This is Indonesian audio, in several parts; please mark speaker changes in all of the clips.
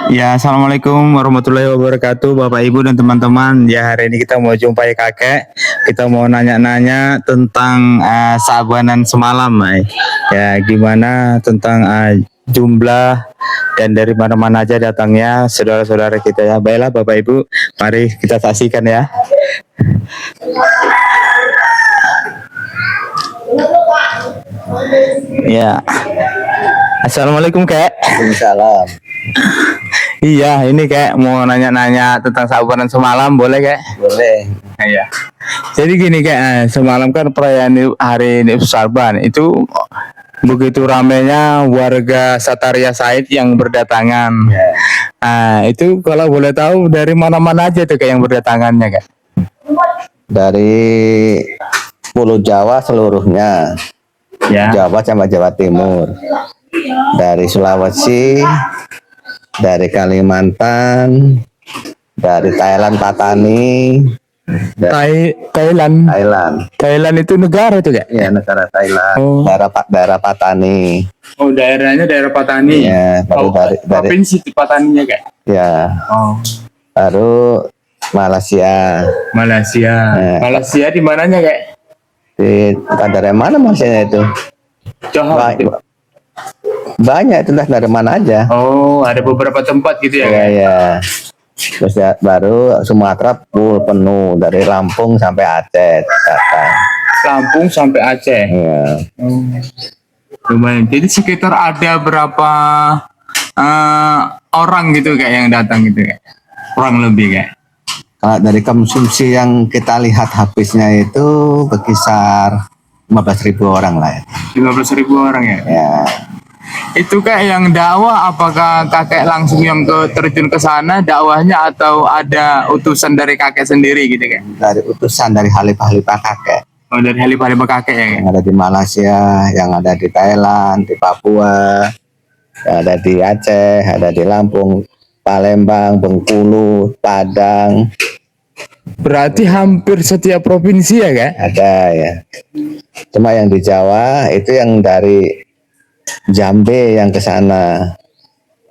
Speaker 1: Ya, assalamualaikum warahmatullahi wabarakatuh, Bapak Ibu dan teman-teman. Ya, hari ini kita mau jumpai kakek. Kita mau nanya-nanya tentang sabanan semalam, ya. Gimana tentang jumlah dan dari mana-mana aja datangnya saudara-saudara kita ya. Baiklah, Bapak Ibu, mari kita saksikan ya. Ya, assalamualaikum kak.
Speaker 2: Waalaikumsalam.
Speaker 1: Iya, ini kayak mau nanya-nanya tentang sabanan semalam, boleh kayak?
Speaker 2: Boleh.
Speaker 1: Iya. Jadi gini kayak semalam kan perayaan hari ini Saban itu begitu ramainya warga Sataria Said yang berdatangan.
Speaker 2: Ya.
Speaker 1: Nah, itu kalau boleh tahu dari mana-mana aja tuh kayak yang berdatangannya kak?
Speaker 2: Dari Pulau Jawa seluruhnya,
Speaker 1: Ya.
Speaker 2: Jawa sama Jawa Timur, dari Sulawesi, dari Kalimantan, dari Thailand Patani,
Speaker 1: Thailand. Thailand itu negara tuh kak?
Speaker 2: ya negara Thailand,
Speaker 1: Oh.
Speaker 2: daerah Patani.
Speaker 1: Oh, daerahnya daerah Patani.
Speaker 2: Ya, baru dari
Speaker 1: provinsi Pataninya kak?
Speaker 2: ya,
Speaker 1: Oh.
Speaker 2: baru Malaysia.
Speaker 1: Malaysia.
Speaker 2: Ya.
Speaker 1: Malaysia di mananya kak?
Speaker 2: Di daerah mana Malaysia itu?
Speaker 1: Johor.
Speaker 2: Banyak itu dari mana aja.
Speaker 1: Oh, ada beberapa tempat gitu ya
Speaker 2: Ya,
Speaker 1: kak?
Speaker 2: ya. Terus ya, baru Sumatera full penuh dari Lampung sampai Aceh datang.
Speaker 1: Lampung sampai Aceh.
Speaker 2: Ya.
Speaker 1: Lumayan. Jadi sekitar ada berapa orang gitu kayak yang datang gitu kayak? Kurang lebih kayak.
Speaker 2: Kalau dari konsumsi yang kita lihat habisnya itu berkisar 15.000 orang lah ya.
Speaker 1: 15.000 orang ya?
Speaker 2: Ya.
Speaker 1: Itu kayak yang dakwah, apakah kakek langsung yang terjun ke sana dakwahnya atau ada utusan dari kakek sendiri gitu kayak?
Speaker 2: Dari utusan dari Khalifah kakek.
Speaker 1: Oh, dari Khalifah kakek ya?
Speaker 2: Yang ada di Malaysia, yang ada di Thailand, di Papua, yang ada di Aceh, ada di Lampung, Palembang, Bengkulu, Padang.
Speaker 1: Berarti hampir setiap provinsi ya kak?
Speaker 2: Ada ya. Cuma yang di Jawa itu yang dari Jambi yang ke sana.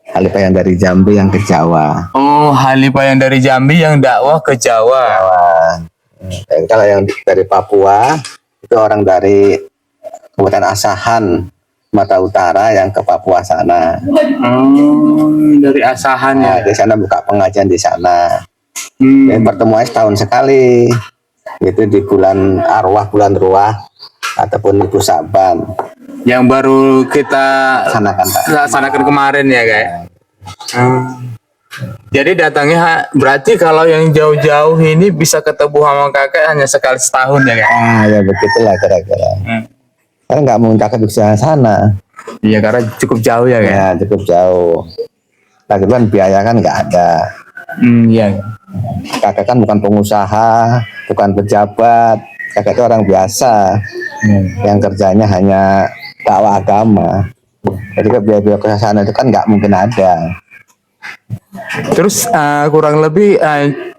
Speaker 2: Khalifah yang dari Jambi yang ke Jawa.
Speaker 1: Oh, Khalifah yang dari Jambi yang dakwah ke Jawa.
Speaker 2: Dan kalau yang dari Papua itu orang dari Kabupaten Asahan, Sumatera Utara yang ke Papua sana.
Speaker 1: Dari Asahan ya.
Speaker 2: Nah, di sana buka pengajian di sana. Dan pertemuan setahun sekali. Itu di bulan Arwah, bulan Ruah ataupun Ibu Saban.
Speaker 1: Yang baru kita sanakan kemarin ya guys. Jadi datangnya berarti kalau yang jauh-jauh ini bisa ketemu sama kakek hanya sekali setahun ya guys.
Speaker 2: Ya begitulah kira-kira. Karena nggak mau kakek di sana.
Speaker 1: Iya, karena cukup jauh ya guys.
Speaker 2: Ya cukup jauh. Lagi kan biaya kan nggak ada.
Speaker 1: Iya.
Speaker 2: Kakek kan bukan pengusaha, bukan pejabat. Kakek itu orang biasa yang kerjanya hanya dakwah agama. Jadi biaya-biaya ke sana itu kan nggak mungkin ada.
Speaker 1: Terus kurang lebih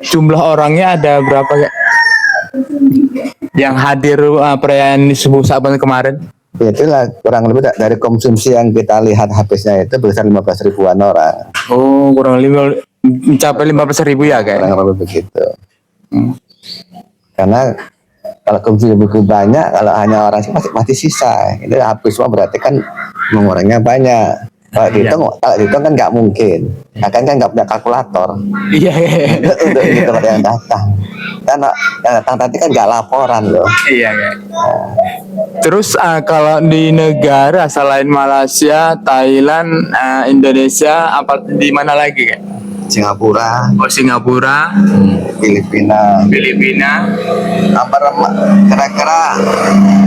Speaker 1: jumlah orangnya ada berapa ya? Yang hadir perayaan subuh Saban kemarin?
Speaker 2: Itulah kurang lebih dari konsumsi yang kita lihat habisnya itu besar 15.000-an orang.
Speaker 1: Oh, kurang lebih mencapai 15.000 ya kayak?
Speaker 2: Kurang lebih begitu. Karena kalau konsumsi buku banyak, kalau hanya orang masih sisa. Itu habis semua berarti kan orangnya banyak. Kalau dihitung kan nggak mungkin. Kan nggak punya kalkulator.
Speaker 1: Iya.
Speaker 2: Untuk hitung yang datang. Karena yang datang tadi kan nggak laporan loh.
Speaker 1: Iya. Terus kalau di negara selain Malaysia, Thailand, Indonesia, apa di mana lagi kan?
Speaker 2: Singapura.
Speaker 1: Oh, Singapura,
Speaker 2: Filipina. Kira-kira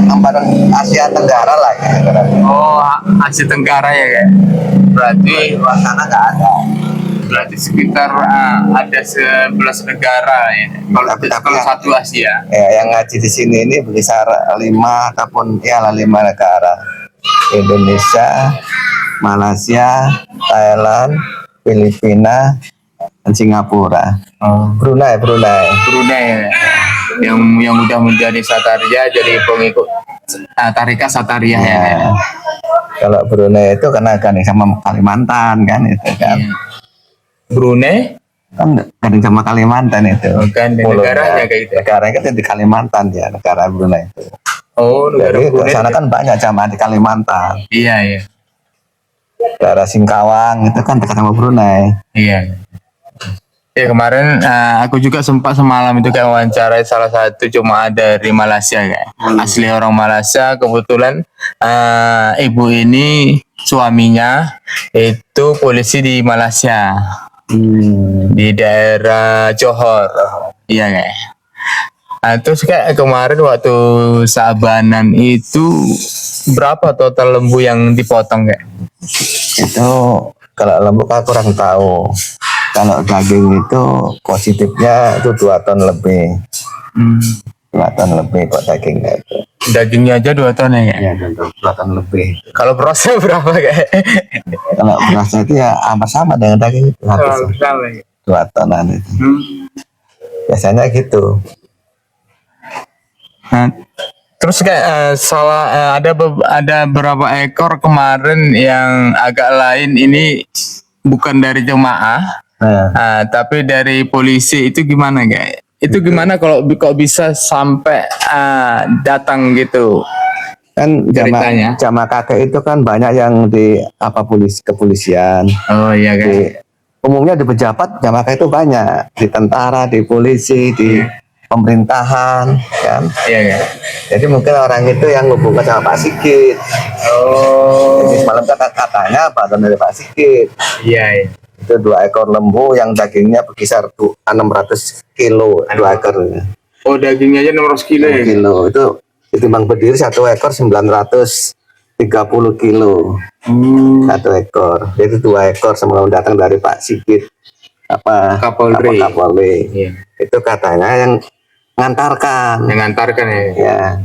Speaker 2: hampir Asia Tenggara lah kira-kira.
Speaker 1: Oh, Asia Tenggara ya kayak. Berarti
Speaker 2: luar sana nggak ada.
Speaker 1: Berarti sekitar ada 11 negara ya. Kalau satu Asia.
Speaker 2: Ya, yang ngaji di sini ini berkisar 5 ataupun 5 negara. Indonesia, Malaysia, Thailand, Filipina, dan Singapura. Brunei
Speaker 1: ya. Yang udah menjadi Sataria, jadi pengikut Tarika Sataria ya.
Speaker 2: Kalau Brunei itu karena kan sama Kalimantan kan itu kan.
Speaker 1: Brunei,
Speaker 2: kan gandeng sama Kalimantan itu.
Speaker 1: bukan di
Speaker 2: Pulaunya.
Speaker 1: negaranya kayak gitu.
Speaker 2: Negaranya kan di Kalimantan ya, negara Brunei itu.
Speaker 1: Oh, negara
Speaker 2: Jadi ke
Speaker 1: Brunei.
Speaker 2: sana kan banyak jamaah di Kalimantan.
Speaker 1: Iya, iya.
Speaker 2: Daerah Singkawang itu kan dekat sama Brunei.
Speaker 1: Iya. Ya kemarin aku juga sempat semalam itu kayak wawancarai salah satu jemaah dari Malaysia kayak asli orang Malaysia, kebetulan ibu ini suaminya itu polisi di Malaysia di daerah Johor, iya kayak. Terus kayak kemarin waktu Sabanan itu berapa total lembu yang dipotong kayak?
Speaker 2: Itu kalau lembu kan kurang tahu. Kalau daging itu positifnya itu 2 ton lebih. 2 ton lebih kok dagingnya itu.
Speaker 1: Dagingnya aja 2 ton ya kayak?
Speaker 2: Ya 2 ton lebih.
Speaker 1: Kalau berasnya berapa kayak?
Speaker 2: Kalau berasnya itu ya hampir sama dengan daging itu. Hampir
Speaker 1: Sama ya.
Speaker 2: 2 tonan itu. Biasanya gitu.
Speaker 1: Nah, terus kayak ada berapa ekor kemarin yang agak lain ini bukan dari jemaah, tapi dari polisi itu gimana kayak? Itu gimana kalau kok bisa sampai datang gitu?
Speaker 2: Kan
Speaker 1: Ceritanya.
Speaker 2: jamaah kakek itu kan banyak yang di kepolisian.
Speaker 1: Oh iya kan.
Speaker 2: Umumnya di pejabat jamaah kakek itu banyak, di tentara, di polisi, di pemerintahan, kan.
Speaker 1: Iya kan.
Speaker 2: Jadi mungkin orang itu yang hubungan sama Pak Sigit.
Speaker 1: Oh.
Speaker 2: Jadi semalam katanya badan dari Pak Sigit.
Speaker 1: Iya.
Speaker 2: Itu 2 ekor lembu yang dagingnya berkisar 600 kilo, 2 ekor.
Speaker 1: Oh dagingnya aja 600 kilo ya?
Speaker 2: Kilo itu ditimbang berdiri 1 ekor 930 kilo. 1 ekor. Jadi 2 ekor semalam datang dari Pak Sigit Kapolri.
Speaker 1: Iya.
Speaker 2: Itu katanya yang ngantarkan.
Speaker 1: Yang ngantarkan ya?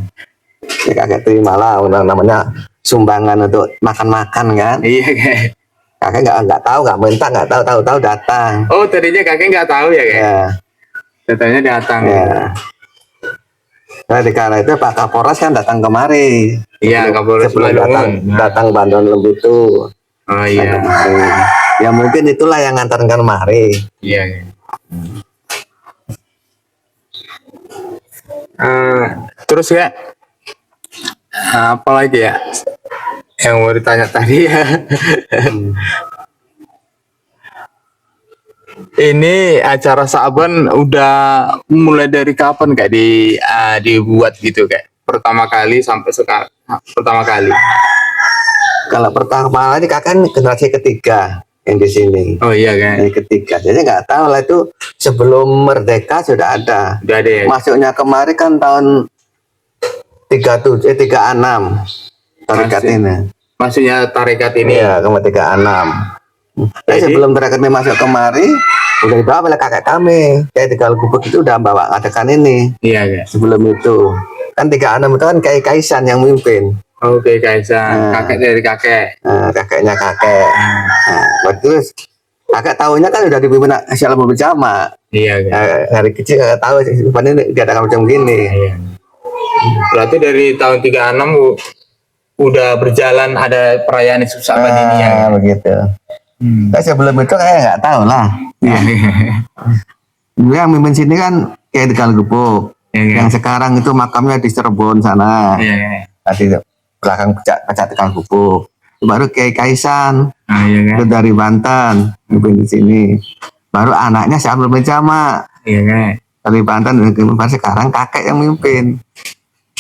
Speaker 2: Ya kakek terima lah namanya sumbangan untuk makan-makan kan.
Speaker 1: Iya kan.
Speaker 2: Kakek nggak tahu, nggak minta, nggak tahu datang.
Speaker 1: Oh tadinya kakek nggak tahu ya kayak?
Speaker 2: Ya.
Speaker 1: Katanya datang.
Speaker 2: Ya. Nah di kala itu Pak Kapolres kan datang kemari.
Speaker 1: Iya Kapolres
Speaker 2: sebelum datang bantuan lembu itu.
Speaker 1: Oh iya.
Speaker 2: Ya mungkin itulah yang ngantarkan kemari.
Speaker 1: Iya. Terus ya apa lagi ya yang mau ditanya tadi ya? Ini acara Saban udah mulai dari kapan kayak dibuat gitu kayak pertama kali sampai sekarang pertama kali?
Speaker 2: Kalau pertama kali kakak generasi ketiga yang di sini.
Speaker 1: Oh iya kan?
Speaker 2: Yang ketiga, jadi nggak tahu lah itu sebelum merdeka sudah ada.
Speaker 1: Udah ada ya?
Speaker 2: Masuknya kemari kan tahun 36 tarekat ini.
Speaker 1: Maksudnya tarekat ini?
Speaker 2: Iya, kemari 36. Jadi sebelum tarekat ini masuk kemari, udah dibawa oleh kakek kami. Kayak di Gubuk itu udah bawa adakan ini.
Speaker 1: Iya kan?
Speaker 2: Sebelum itu kan 36 itu kan Kiai Kaisan yang mimpin.
Speaker 1: Oke Kaisan, kakek dari kakek.
Speaker 2: Kakeknya kakek. Waktu kakek tahunya kan udah dipimpin Asyal Berjamaah.
Speaker 1: Iya kan?
Speaker 2: Dari kecil kakek tahu ini diadakan macam gini.
Speaker 1: Iya. Berarti dari tahun 36 udah berjalan ada perayaan Isuk Saban ini ya?
Speaker 2: Begitu. Tapi sebelum itu kayak nggak tahu lah. Yang mimpin sini kan kayak di Gubuk. Yang sekarang itu makamnya di Cirebon sana. Tadi belakang pecah Tegal Gubuk. Baru Kiai Kaisan. Itu dari Banten mimpin di sini. Baru anaknya Syamsul Berjamaah. Dari Banten dan sekarang kakek yang mimpin.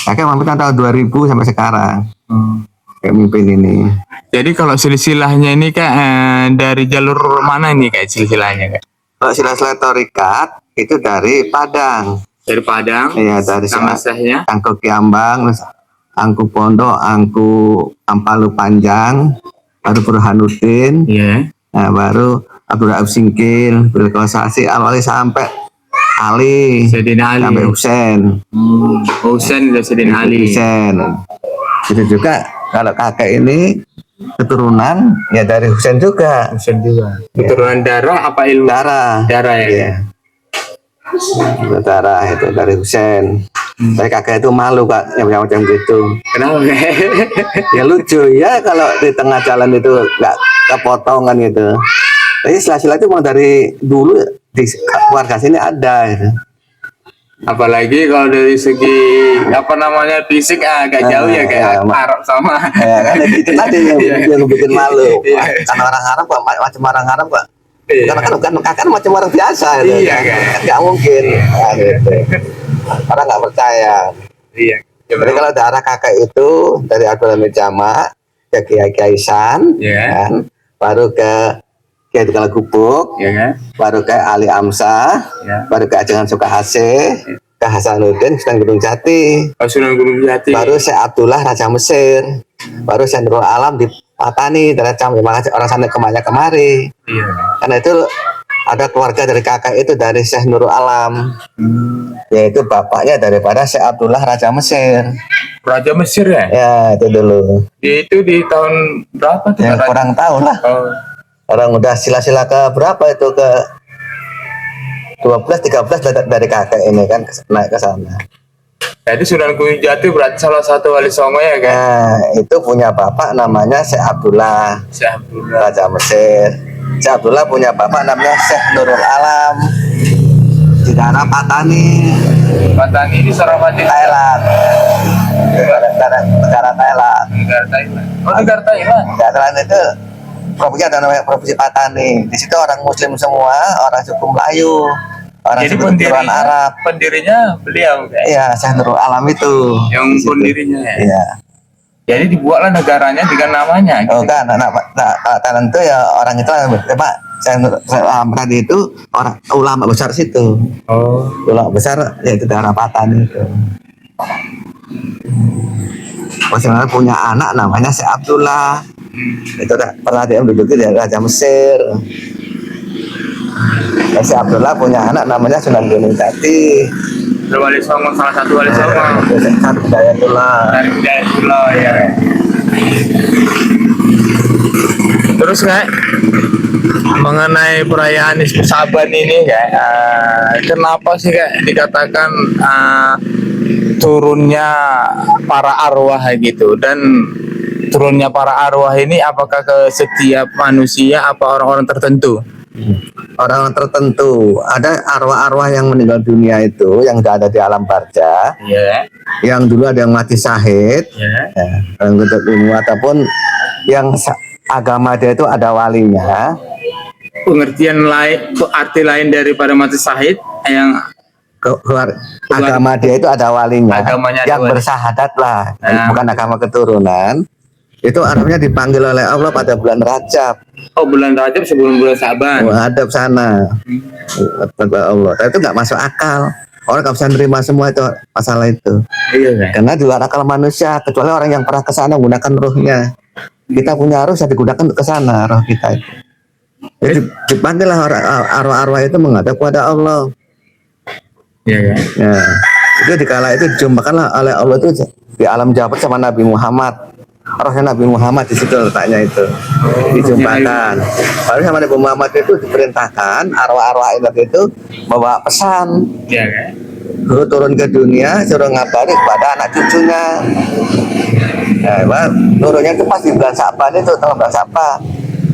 Speaker 2: Kakek mimpin tahun 2000 sampai sekarang. Kayak mimpin ini.
Speaker 1: Jadi kalau silsilahnya ini kayak dari jalur mana ini kayak silsilahnya kak?
Speaker 2: Kalau silsilah torikat itu dari Padang.
Speaker 1: Dari Padang?
Speaker 2: Iya dari
Speaker 1: nama sahnya?
Speaker 2: Angku Kiambang, terus Angku Pondok, Angku Ampalu Panjang, baru Burhanuddin.
Speaker 1: Iya.
Speaker 2: Nah baru Abdul Rahab Singkil, Berkosasi awalnya sampai Ali,
Speaker 1: Sayyidina Ali,
Speaker 2: sampai Husain.
Speaker 1: Husain dan Sayyidina Ali.
Speaker 2: Husain. Itu juga kalau kakek ini keturunan ya dari Husain juga.
Speaker 1: Husain juga. Keturunan darah apa ilmu?
Speaker 2: Darah.
Speaker 1: Darah ya.
Speaker 2: Iya. Darah itu dari Husain. Tapi kakek itu malu kak yang macam gitu.
Speaker 1: Kenapa?
Speaker 2: Ya lucu ya kalau di tengah jalan itu nggak kepotongan gitu. Jadi silsilah itu memang dari dulu di keluarga sini ada gitu.
Speaker 1: Apalagi kalau dari segi apa namanya fisik agak jauh ya kayak Arab sama.
Speaker 2: Ya kan itu tadi yang bikin malu.
Speaker 1: Iya.
Speaker 2: Karena orang Arab kok macam orang Arab kok.
Speaker 1: Iya.
Speaker 2: Karena kan kakak macam orang biasa gitu.
Speaker 1: Iya, kan.
Speaker 2: Nggak mungkin. Nah, gitu. Orang nggak percaya.
Speaker 1: Iya.
Speaker 2: Jadi kalau darah kakak itu dari Abdul Hamid Jamak ke Kiai Kaisan,
Speaker 1: Iya.
Speaker 2: kan? Baru ke Kiai Tegal Gubuk,
Speaker 1: Iya kan?
Speaker 2: baru ke Ali Amsah,
Speaker 1: Ya.
Speaker 2: baru ke Ajangan Sukahase, ke Hasanuddin Sunan Gunung Jati,
Speaker 1: Sunan Gunung Jati.
Speaker 2: baru Syekh Abdullah Raja Mesir, baru Syekh Nurul Alam di Patani, ternyata orang sana kemana kemari.
Speaker 1: Iya.
Speaker 2: Karena itu ada keluarga dari kakak itu dari Syekh Nurul Alam, yaitu bapaknya daripada Syekh Abdullah Raja Mesir.
Speaker 1: Raja Mesir ya?
Speaker 2: Ya itu dulu.
Speaker 1: Itu di tahun berapa tuh?
Speaker 2: Ya, kurang tahu lah.
Speaker 1: Oh.
Speaker 2: Orang udah sila-sila ke berapa itu ke 12-13 dari kakek ini kan naik ke sana.
Speaker 1: Jadi Sunan Gunung Jati berarti salah satu wali songo ya kan?
Speaker 2: Nah, itu punya bapak namanya Syekh Abdullah
Speaker 1: Syekh Abdullah.
Speaker 2: Raja Mesir. Syekh Abdullah punya bapak namanya Syekh Nurul Alam di daerah Patani,
Speaker 1: Patani ini Sarapati.
Speaker 2: Thailand. Negara Thailand.
Speaker 1: Negara Thailand. Oh, negara Thailand.
Speaker 2: Negara Thailand itu provinsi ada namanya provinsi Patani. Di situ orang Muslim semua, orang suku Melayu, orang
Speaker 1: Jadi
Speaker 2: suku keturunan Arab.
Speaker 1: pendirinya beliau kan?
Speaker 2: Iya, Syekh Nurul Alam itu.
Speaker 1: Yang
Speaker 2: Di situ.
Speaker 1: pendirinya ya.
Speaker 2: Iya.
Speaker 1: Jadi dibuatlah negaranya dengan namanya.
Speaker 2: Oh
Speaker 1: Gitu.
Speaker 2: kan, Thailand itu ya orang itu Pak Syekh Nurul Alam tadi itu orang ulama besar situ.
Speaker 1: Oh.
Speaker 2: Ulama besar yaitu daerah Patani itu. Sebenarnya punya anak namanya Syekh Abdullah. Itu pernah dia menduduki dari Raja Mesir. Syekh Abdullah punya anak namanya Sunan Gunung Jati.
Speaker 1: Wali songo, salah satu wali songo.
Speaker 2: Satu Hidayatullah.
Speaker 1: Dari Hidayatullah ya. Terus kayak mengenai perayaan Ismu Saban ini kayak kenapa sih kayak dikatakan turunnya para arwah gitu, dan turunnya para arwah ini apakah ke setiap manusia apa orang-orang tertentu?
Speaker 2: Orang tertentu, ada arwah-arwah yang meninggal dunia itu yang sudah ada di alam barza,
Speaker 1: Iya.
Speaker 2: yang dulu ada yang mati syahid,
Speaker 1: Iya.
Speaker 2: ya, yang untuk ilmu ataupun yang agama dia itu ada walinya.
Speaker 1: Pengertian lain, arti lain daripada mati syahid yang
Speaker 2: Agama dia itu ada walinya,
Speaker 1: Agamanya ada
Speaker 2: yang
Speaker 1: wali.
Speaker 2: bersahadat lah,
Speaker 1: Nah.
Speaker 2: bukan agama keturunan. Itu Arabnya dipanggil oleh Allah pada bulan Rajab,
Speaker 1: Oh, bulan Rajab sebelum bulan Saban.
Speaker 2: menghadap sana. Pada Allah, tapi itu nggak masuk akal. Orang nggak bisa nerima semua itu masalah itu.
Speaker 1: Iya kan?
Speaker 2: Karena di luar akal manusia, kecuali orang yang pernah ke sana menggunakan rohnya. Kita punya roh yang digunakan untuk ke sana, roh kita itu. Jadi dipanggil lah arwah-arwah itu menghadap kepada Allah.
Speaker 1: Iya kan?
Speaker 2: Ya, itu dikala itu dijumpakanlah oleh Allah itu di alam Jabar sama Nabi Muhammad. Rohnya Nabi Muhammad di situ letaknya itu dijumpakan. Lalu sama Nabi Muhammad itu diperintahkan arwah-arwah itu bawa pesan.
Speaker 1: Iya kan?
Speaker 2: Guru turun ke dunia suruh ngabari kepada anak cucunya. Nah, turunnya itu pas di bulan Saban itu, tanggal bulan Saban.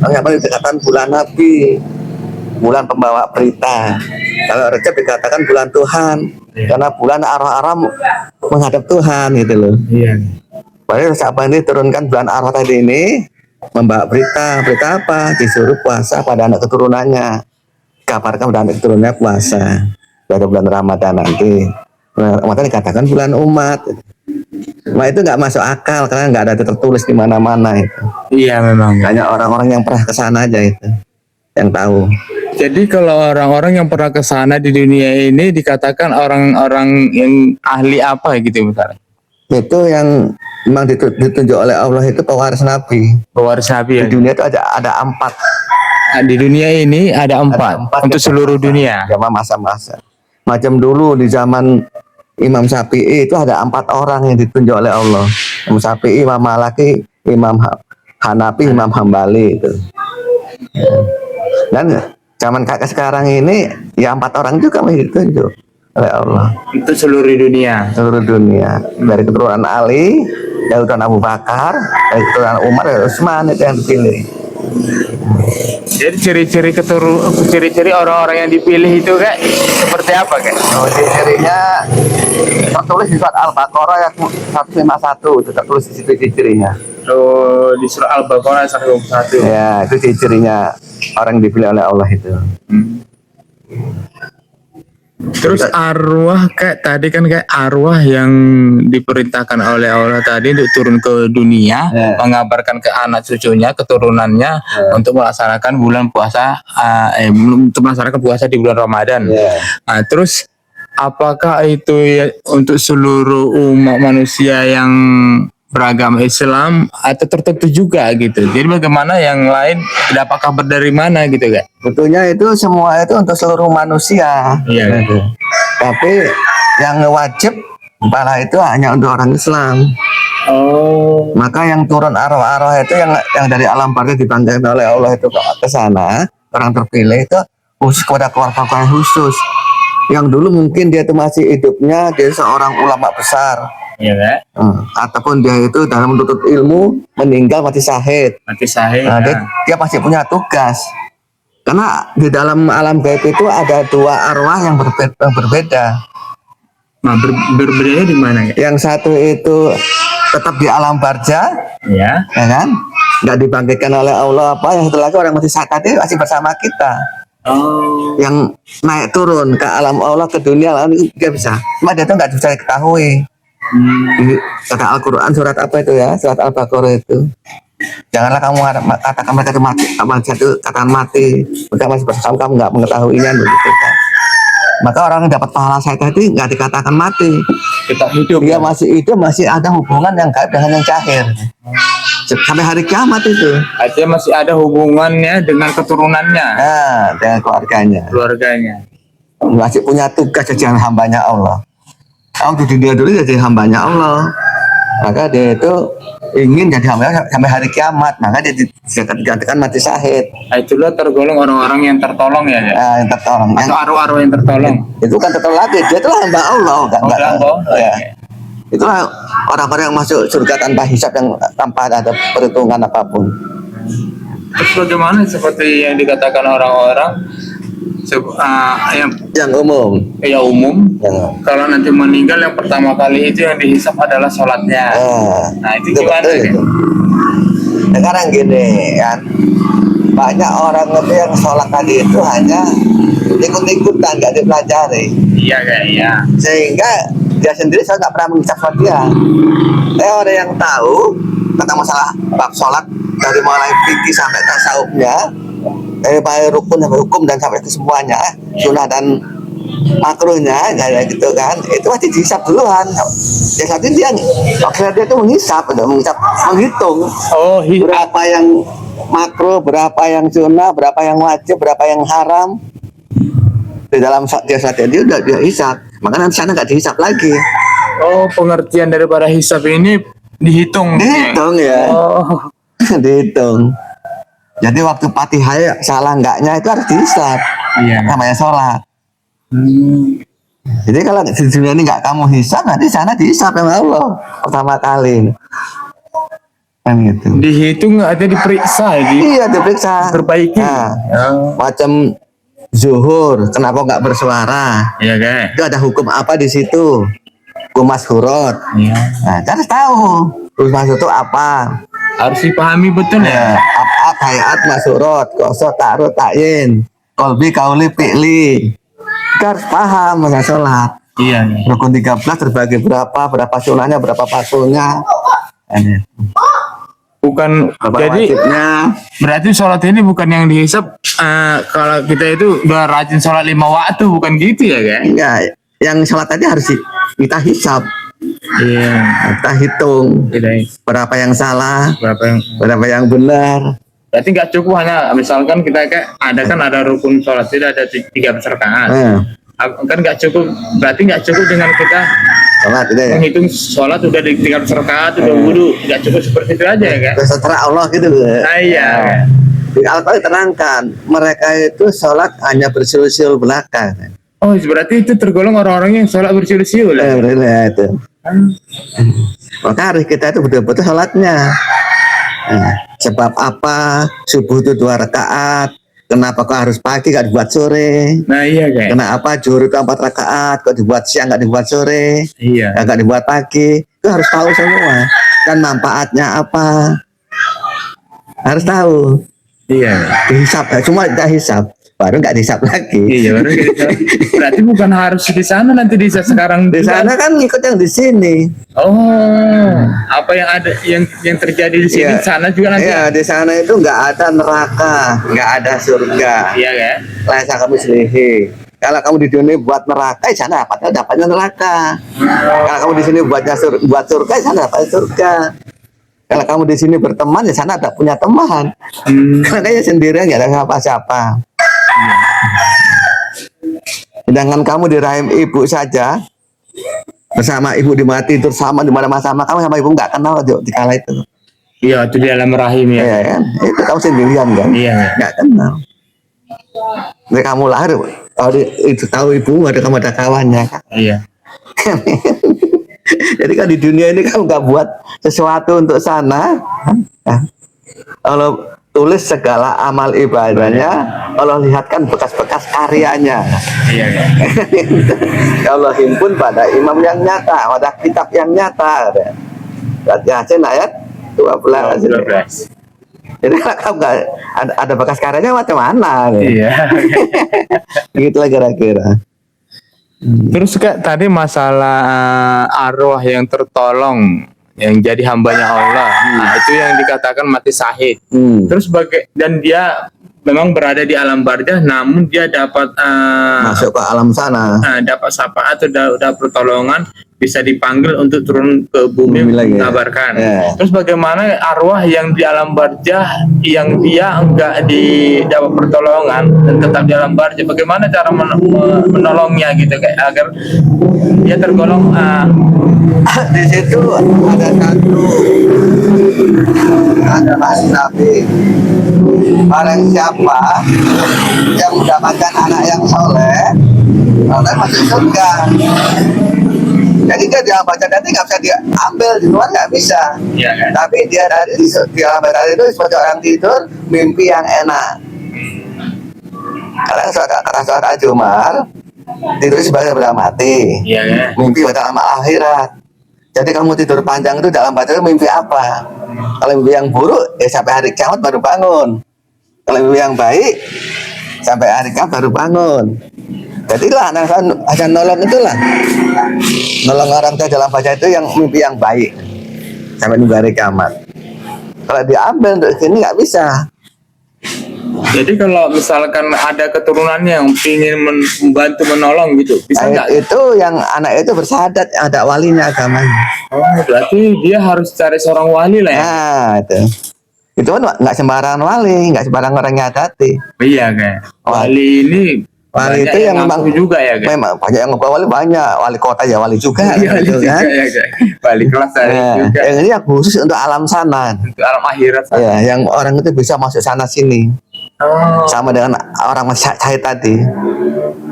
Speaker 2: Yang dikatakan bulan Nabi, bulan pembawa berita. Kalau Rajab dikatakan bulan Tuhan, karena bulan arwah-arwah menghadap Tuhan gitu loh.
Speaker 1: Iya.
Speaker 2: Padahal Saban ini turunkan bulan arwah tadi ini membawa berita apa? Disuruh puasa pada anak keturunannya. Kabarkan pada anak keturunannya puasa pada bulan Ramadan nanti. Bulan Ramadan dikatakan bulan umat. Nah itu nggak masuk akal karena nggak ada tertulis di mana-mana itu.
Speaker 1: Iya memang.
Speaker 2: Hanya orang-orang yang pernah ke sana aja itu yang tahu.
Speaker 1: Jadi kalau orang-orang yang pernah ke sana di dunia ini dikatakan orang-orang yang ahli apa gitu misalnya?
Speaker 2: Itu yang memang ditunjuk oleh Allah itu pewaris Nabi.
Speaker 1: Pewaris Nabi ya.
Speaker 2: Di dunia itu ada 4.
Speaker 1: Nah, di dunia ini ada empat untuk seluruh dunia.
Speaker 2: Zaman masa-masa. Macam dulu di zaman Imam Syafi'i itu ada 4 orang yang ditunjuk oleh Allah. Imam Syafi'i, Imam Malaki, Imam Hanafi, Imam Hambali itu. Ya. Dan zaman kakek sekarang ini ya 4 orang juga masih ditunjuk oleh Allah.
Speaker 1: Untuk seluruh dunia.
Speaker 2: Seluruh dunia, dari keturunan Ali, dari keturunan Abu Bakar, dari keturunan Umar, dari Utsman itu yang dipilih.
Speaker 1: Jadi ciri-ciri orang-orang yang dipilih itu kayak seperti apa kayak?
Speaker 2: Oh, ciri-cirinya tertulis di surat Al-Baqarah ayat 151, itu tertulis di situ ciri-cirinya.
Speaker 1: Oh, di surah Al-Baqarah 121.
Speaker 2: Ya, itu ciri-cirinya orang yang dipilih oleh Allah itu.
Speaker 1: Terus arwah kayak tadi kan kayak arwah yang diperintahkan oleh Allah tadi untuk turun ke dunia,
Speaker 2: Ya.
Speaker 1: mengabarkan ke anak cucunya, keturunannya untuk melaksanakan bulan puasa, untuk melaksanakan puasa di bulan Ramadan.
Speaker 2: Ya.
Speaker 1: Nah, terus apakah itu ya untuk seluruh umat manusia yang beragama Islam atau tertentu juga gitu? Jadi bagaimana yang lain? Apakah dari mana gitu kan?
Speaker 2: Betulnya itu semua itu untuk seluruh manusia.
Speaker 1: Iya.
Speaker 2: Gitu. Tapi yang wajib malah itu hanya untuk orang Islam.
Speaker 1: Oh.
Speaker 2: Maka yang turun arwah-arwah itu yang dari alam barzah dipanggilkan oleh Allah itu ke sana, orang terpilih itu khusus kepada keluarga khusus. Yang dulu mungkin dia itu masih hidupnya dia seorang ulama besar.
Speaker 1: Iya kan?
Speaker 2: Ataupun dia itu dalam menuntut ilmu meninggal mati syahid.
Speaker 1: Mati syahid.
Speaker 2: Nah, dia pasti punya tugas. Karena di dalam alam gaib itu ada dua arwah yang berbeda.
Speaker 1: Nah, berbedanya di mana ya?
Speaker 2: Yang satu itu tetap di alam barzah,
Speaker 1: Ya.
Speaker 2: ya kan? Nggak dibangkitkan oleh Allah apa. Yang satu lagi orang mati syahid tadi masih bersama kita.
Speaker 1: Oh.
Speaker 2: Yang naik turun ke alam Allah, ke dunia alam itu dia bisa. Cuma dia itu nggak bisa diketahui. Kata Al-Quran surat apa itu ya? Surat Al-Baqarah itu. Janganlah kamu katakan mereka itu mati, itu katakan mati. Mereka masih bersama kamu nggak mengetahuinya begitu kan. Maka orang yang dapat pahala saya tadi nggak dikatakan mati.
Speaker 1: Kita hidup.
Speaker 2: Dia masih hidup, masih ada hubungan yang gaib dengan yang cahir. Sampai hari kiamat itu.
Speaker 1: Artinya masih ada hubungannya dengan keturunannya,
Speaker 2: Nah, dengan
Speaker 1: keluarganya.
Speaker 2: masih punya tugas jadi hambanya Allah. Kalau di dunia dulu jadi hambanya Allah, maka dia itu ingin jadi hamba sampai hari kiamat, maka dia digantikan mati syahid.
Speaker 1: Nah, itulah tergolong orang-orang yang tertolong ya, ya?
Speaker 2: Yang tertolong.
Speaker 1: Atau arwah-arwah yang tertolong.
Speaker 2: Itu kan tertolong lagi, dia itulah hamba Allah, ya. Itulah orang-orang yang masuk surga tanpa hisab, yang tanpa ada perhitungan apapun.
Speaker 1: Terus bagaimana seperti yang dikatakan orang-orang
Speaker 2: Yang umum.
Speaker 1: umum,
Speaker 2: Yang
Speaker 1: kalau nanti meninggal yang pertama kali itu yang dihisap adalah sholatnya. Nah, itu gimana
Speaker 2: betul
Speaker 1: ya?
Speaker 2: itu. Sekarang gini kan, banyak orang itu yang sholat tadi itu hanya ikut-ikutan, nggak dipelajari.
Speaker 1: Iya kayak iya.
Speaker 2: Sehingga dia sendiri saya nggak pernah mengisap sholat dia. Orang yang tahu tentang masalah bab sholat dari mulai fikih sampai tasawufnya, dari mulai rukun sampai hukum dan sampai kesemuanya, sunnah dan makruhnya, kayak gitu kan, itu masih dihisap duluan. Ya saat ini dia itu menghitung
Speaker 1: Oh,
Speaker 2: berapa yang makruh, berapa yang sunnah, berapa yang wajib, berapa yang haram. Di dalam dia saat ini udah dia hisap, maka nanti sana nggak dihisap lagi.
Speaker 1: Oh, pengertian daripada hisap ini dihitung.
Speaker 2: Dihitung ya.
Speaker 1: Oh.
Speaker 2: Dihitung. Jadi waktu Fatihah salah enggaknya itu harus dihisap.
Speaker 1: Iya.
Speaker 2: Namanya sholat. Jadi kalau di dunia ini nggak kamu hisap, nanti sana dihisap sama Allah pertama kali. Kan gitu.
Speaker 1: Dihitung ada diperiksa ya,
Speaker 2: Iya, diperiksa.
Speaker 1: diperbaiki.
Speaker 2: Nah, macam zuhur, kenapa nggak bersuara?
Speaker 1: Iya kan?
Speaker 2: Itu ada hukum apa di situ? Hukum masyhurut.
Speaker 1: Iya.
Speaker 2: Nah, harus tahu hukum masyhurut itu apa.
Speaker 1: Harus dipahami betul ya.
Speaker 2: Apa hayat masyhurut, qasad, ta'arud, ta'yin, qalbi, qauli, fi'li. Kita harus paham masalah sholat.
Speaker 1: Iya.
Speaker 2: Rukun 13 terbagi berapa sunnahnya, berapa fasulnya.
Speaker 1: Bukan
Speaker 2: Berapa
Speaker 1: jadi
Speaker 2: wajibnya.
Speaker 1: berarti sholat ini bukan yang dihisap kalau kita itu udah rajin sholat 5 waktu, bukan gitu ya kan?
Speaker 2: Enggak, yang sholat tadi harus kita hisap.
Speaker 1: Iya.
Speaker 2: Kita hitung
Speaker 1: Tidak.
Speaker 2: berapa yang salah,
Speaker 1: Berapa yang
Speaker 2: benar.
Speaker 1: berarti nggak cukup hanya misalkan kita kayak ada rukun sholat tidak ada 13 rakaat. Kan nggak cukup, berarti nggak cukup dengan kita
Speaker 2: Sholat itu ya.
Speaker 1: menghitung sholat udah di 13 rakaat udah wudu, nggak cukup seperti itu aja ya kan?
Speaker 2: Setelah Allah gitu.
Speaker 1: Nah, iya.
Speaker 2: Di Al-Quran terangkan mereka itu sholat hanya bersiul-siul belakang.
Speaker 1: Oh, berarti itu tergolong orang-orang yang sholat bersiul-siul.
Speaker 2: Ya, itu. Maka harus kita itu betul-betul sholatnya. Sebab apa subuh itu 2 rakaat? Kenapa kok harus pagi gak dibuat sore?
Speaker 1: Nah iya kayak.
Speaker 2: Kenapa zuhur itu 4 rakaat kok dibuat siang gak dibuat sore?
Speaker 1: Iya.
Speaker 2: Gak dibuat pagi? Itu harus tahu semua. Dan manfaatnya apa? Harus tahu.
Speaker 1: Iya.
Speaker 2: Dihisap, cuma kita hisap, baru nggak dihisap lagi.
Speaker 1: Iya baru gitu. Berarti bukan harus di sana nanti di sekarang
Speaker 2: Di
Speaker 1: juga.
Speaker 2: sana kan ngikut yang di sini.
Speaker 1: Oh, apa yang ada yang terjadi di sini
Speaker 2: Iya.
Speaker 1: sana juga nanti.
Speaker 2: Iya, di sana itu nggak ada neraka, nggak ada surga.
Speaker 1: Iya kan?
Speaker 2: Laisa kamu selihi. Kalau kamu di dunia buat neraka, di sana dapatnya neraka. Kalau kamu di sini buat surga, di sana dapat surga. Kalau kamu di sini berteman, di sana ada punya teman. Makanya sendirian nggak ada siapa-siapa. Sedangkan kamu di rahim ibu saja, bersama ibu di mati tidur sama di mana sama kamu sama ibu nggak kenal di kala itu.
Speaker 1: Iya, itu di dalam rahim ya.
Speaker 2: Iya kan? Itu kamu sendirian kan?
Speaker 1: Iya.
Speaker 2: Nggak kenal. Jadi kamu lahir, itu tahu ibu, kamu ada kawannya kan?
Speaker 1: Iya.
Speaker 2: Jadi kan di dunia ini kamu nggak buat sesuatu untuk sana. Allah tulis segala amal ibadahnya, Allah lihatkan bekas-bekas karyanya.
Speaker 1: Iya.
Speaker 2: Allah himpun pada imam yang nyata, pada kitab yang nyata. Berarti Yasin ayat 12. Jadi kalau kamu nggak ada bekas karyanya macam mana?
Speaker 1: Iya.
Speaker 2: Gitulah kira-kira.
Speaker 1: Terus Kak, tadi masalah arwah yang tertolong yang jadi hambanya Allah. Nah, itu yang dikatakan mati syahid. Terus dan dia memang berada di alam barzah, namun dia dapat
Speaker 2: masuk ke alam sana.
Speaker 1: Dapat syafaat atau dapat pertolongan, bisa dipanggil untuk turun ke bumi mengabarkan.
Speaker 2: Yeah.
Speaker 1: Terus bagaimana arwah yang di alam barzah yang dia enggak dapat pertolongan dan tetap di alam barzah, bagaimana cara menolongnya gitu kayak agar dia tergolong
Speaker 2: di situ ada Nabi. Barang siapa yang mendapatkan anak yang soleh, oleh masuk surga. Jadi dia dalam baca nanti nggak bisa diambil di luar, nggak bisa.
Speaker 1: Ya, kan?
Speaker 2: Tapi dia di alam barzah itu seperti orang tidur mimpi yang enak. Karena saudara Jumar tidur sebagai benda mati.
Speaker 1: Iya, ya.
Speaker 2: Mimpi pada amal akhirat. Jadi kamu tidur panjang itu dalam baca itu mimpi apa? Kalau mimpi yang buruk, ya sampai hari kiamat baru bangun. Kalau mimpi yang baik, sampai hari kiamat baru bangun. Jadilah akan nolong itulah. Nolong orang tua dalam baca itu yang mimpi yang baik. Sampai nunggu hari kiamat. Kalau diambil untuk sini nggak bisa.
Speaker 1: Jadi kalau misalkan ada keturunannya yang ingin membantu menolong gitu, bisa nggak?
Speaker 2: Itu yang anak itu bersahadat, ada walinya agamanya.
Speaker 1: Oh, berarti dia harus cari seorang wali lah ya?
Speaker 2: Nah, itu kan nggak sembarangan wali, nggak sembarangan orang nyatati.
Speaker 1: Iya kan. Wali ini
Speaker 2: wali itu yang memang
Speaker 1: juga ya kan?
Speaker 2: Memang banyak yang wali, banyak wali kota ya wali juga.
Speaker 1: Iya,
Speaker 2: gitu,
Speaker 1: wali
Speaker 2: kan?
Speaker 1: juga ya kan. Wali kelas juga.
Speaker 2: Yang ini yang khusus untuk alam sana.
Speaker 1: Untuk alam akhirat sana.
Speaker 2: Ya, yang orang itu bisa masuk sana sini.
Speaker 1: Oh.
Speaker 2: Sama dengan orang syahid tadi.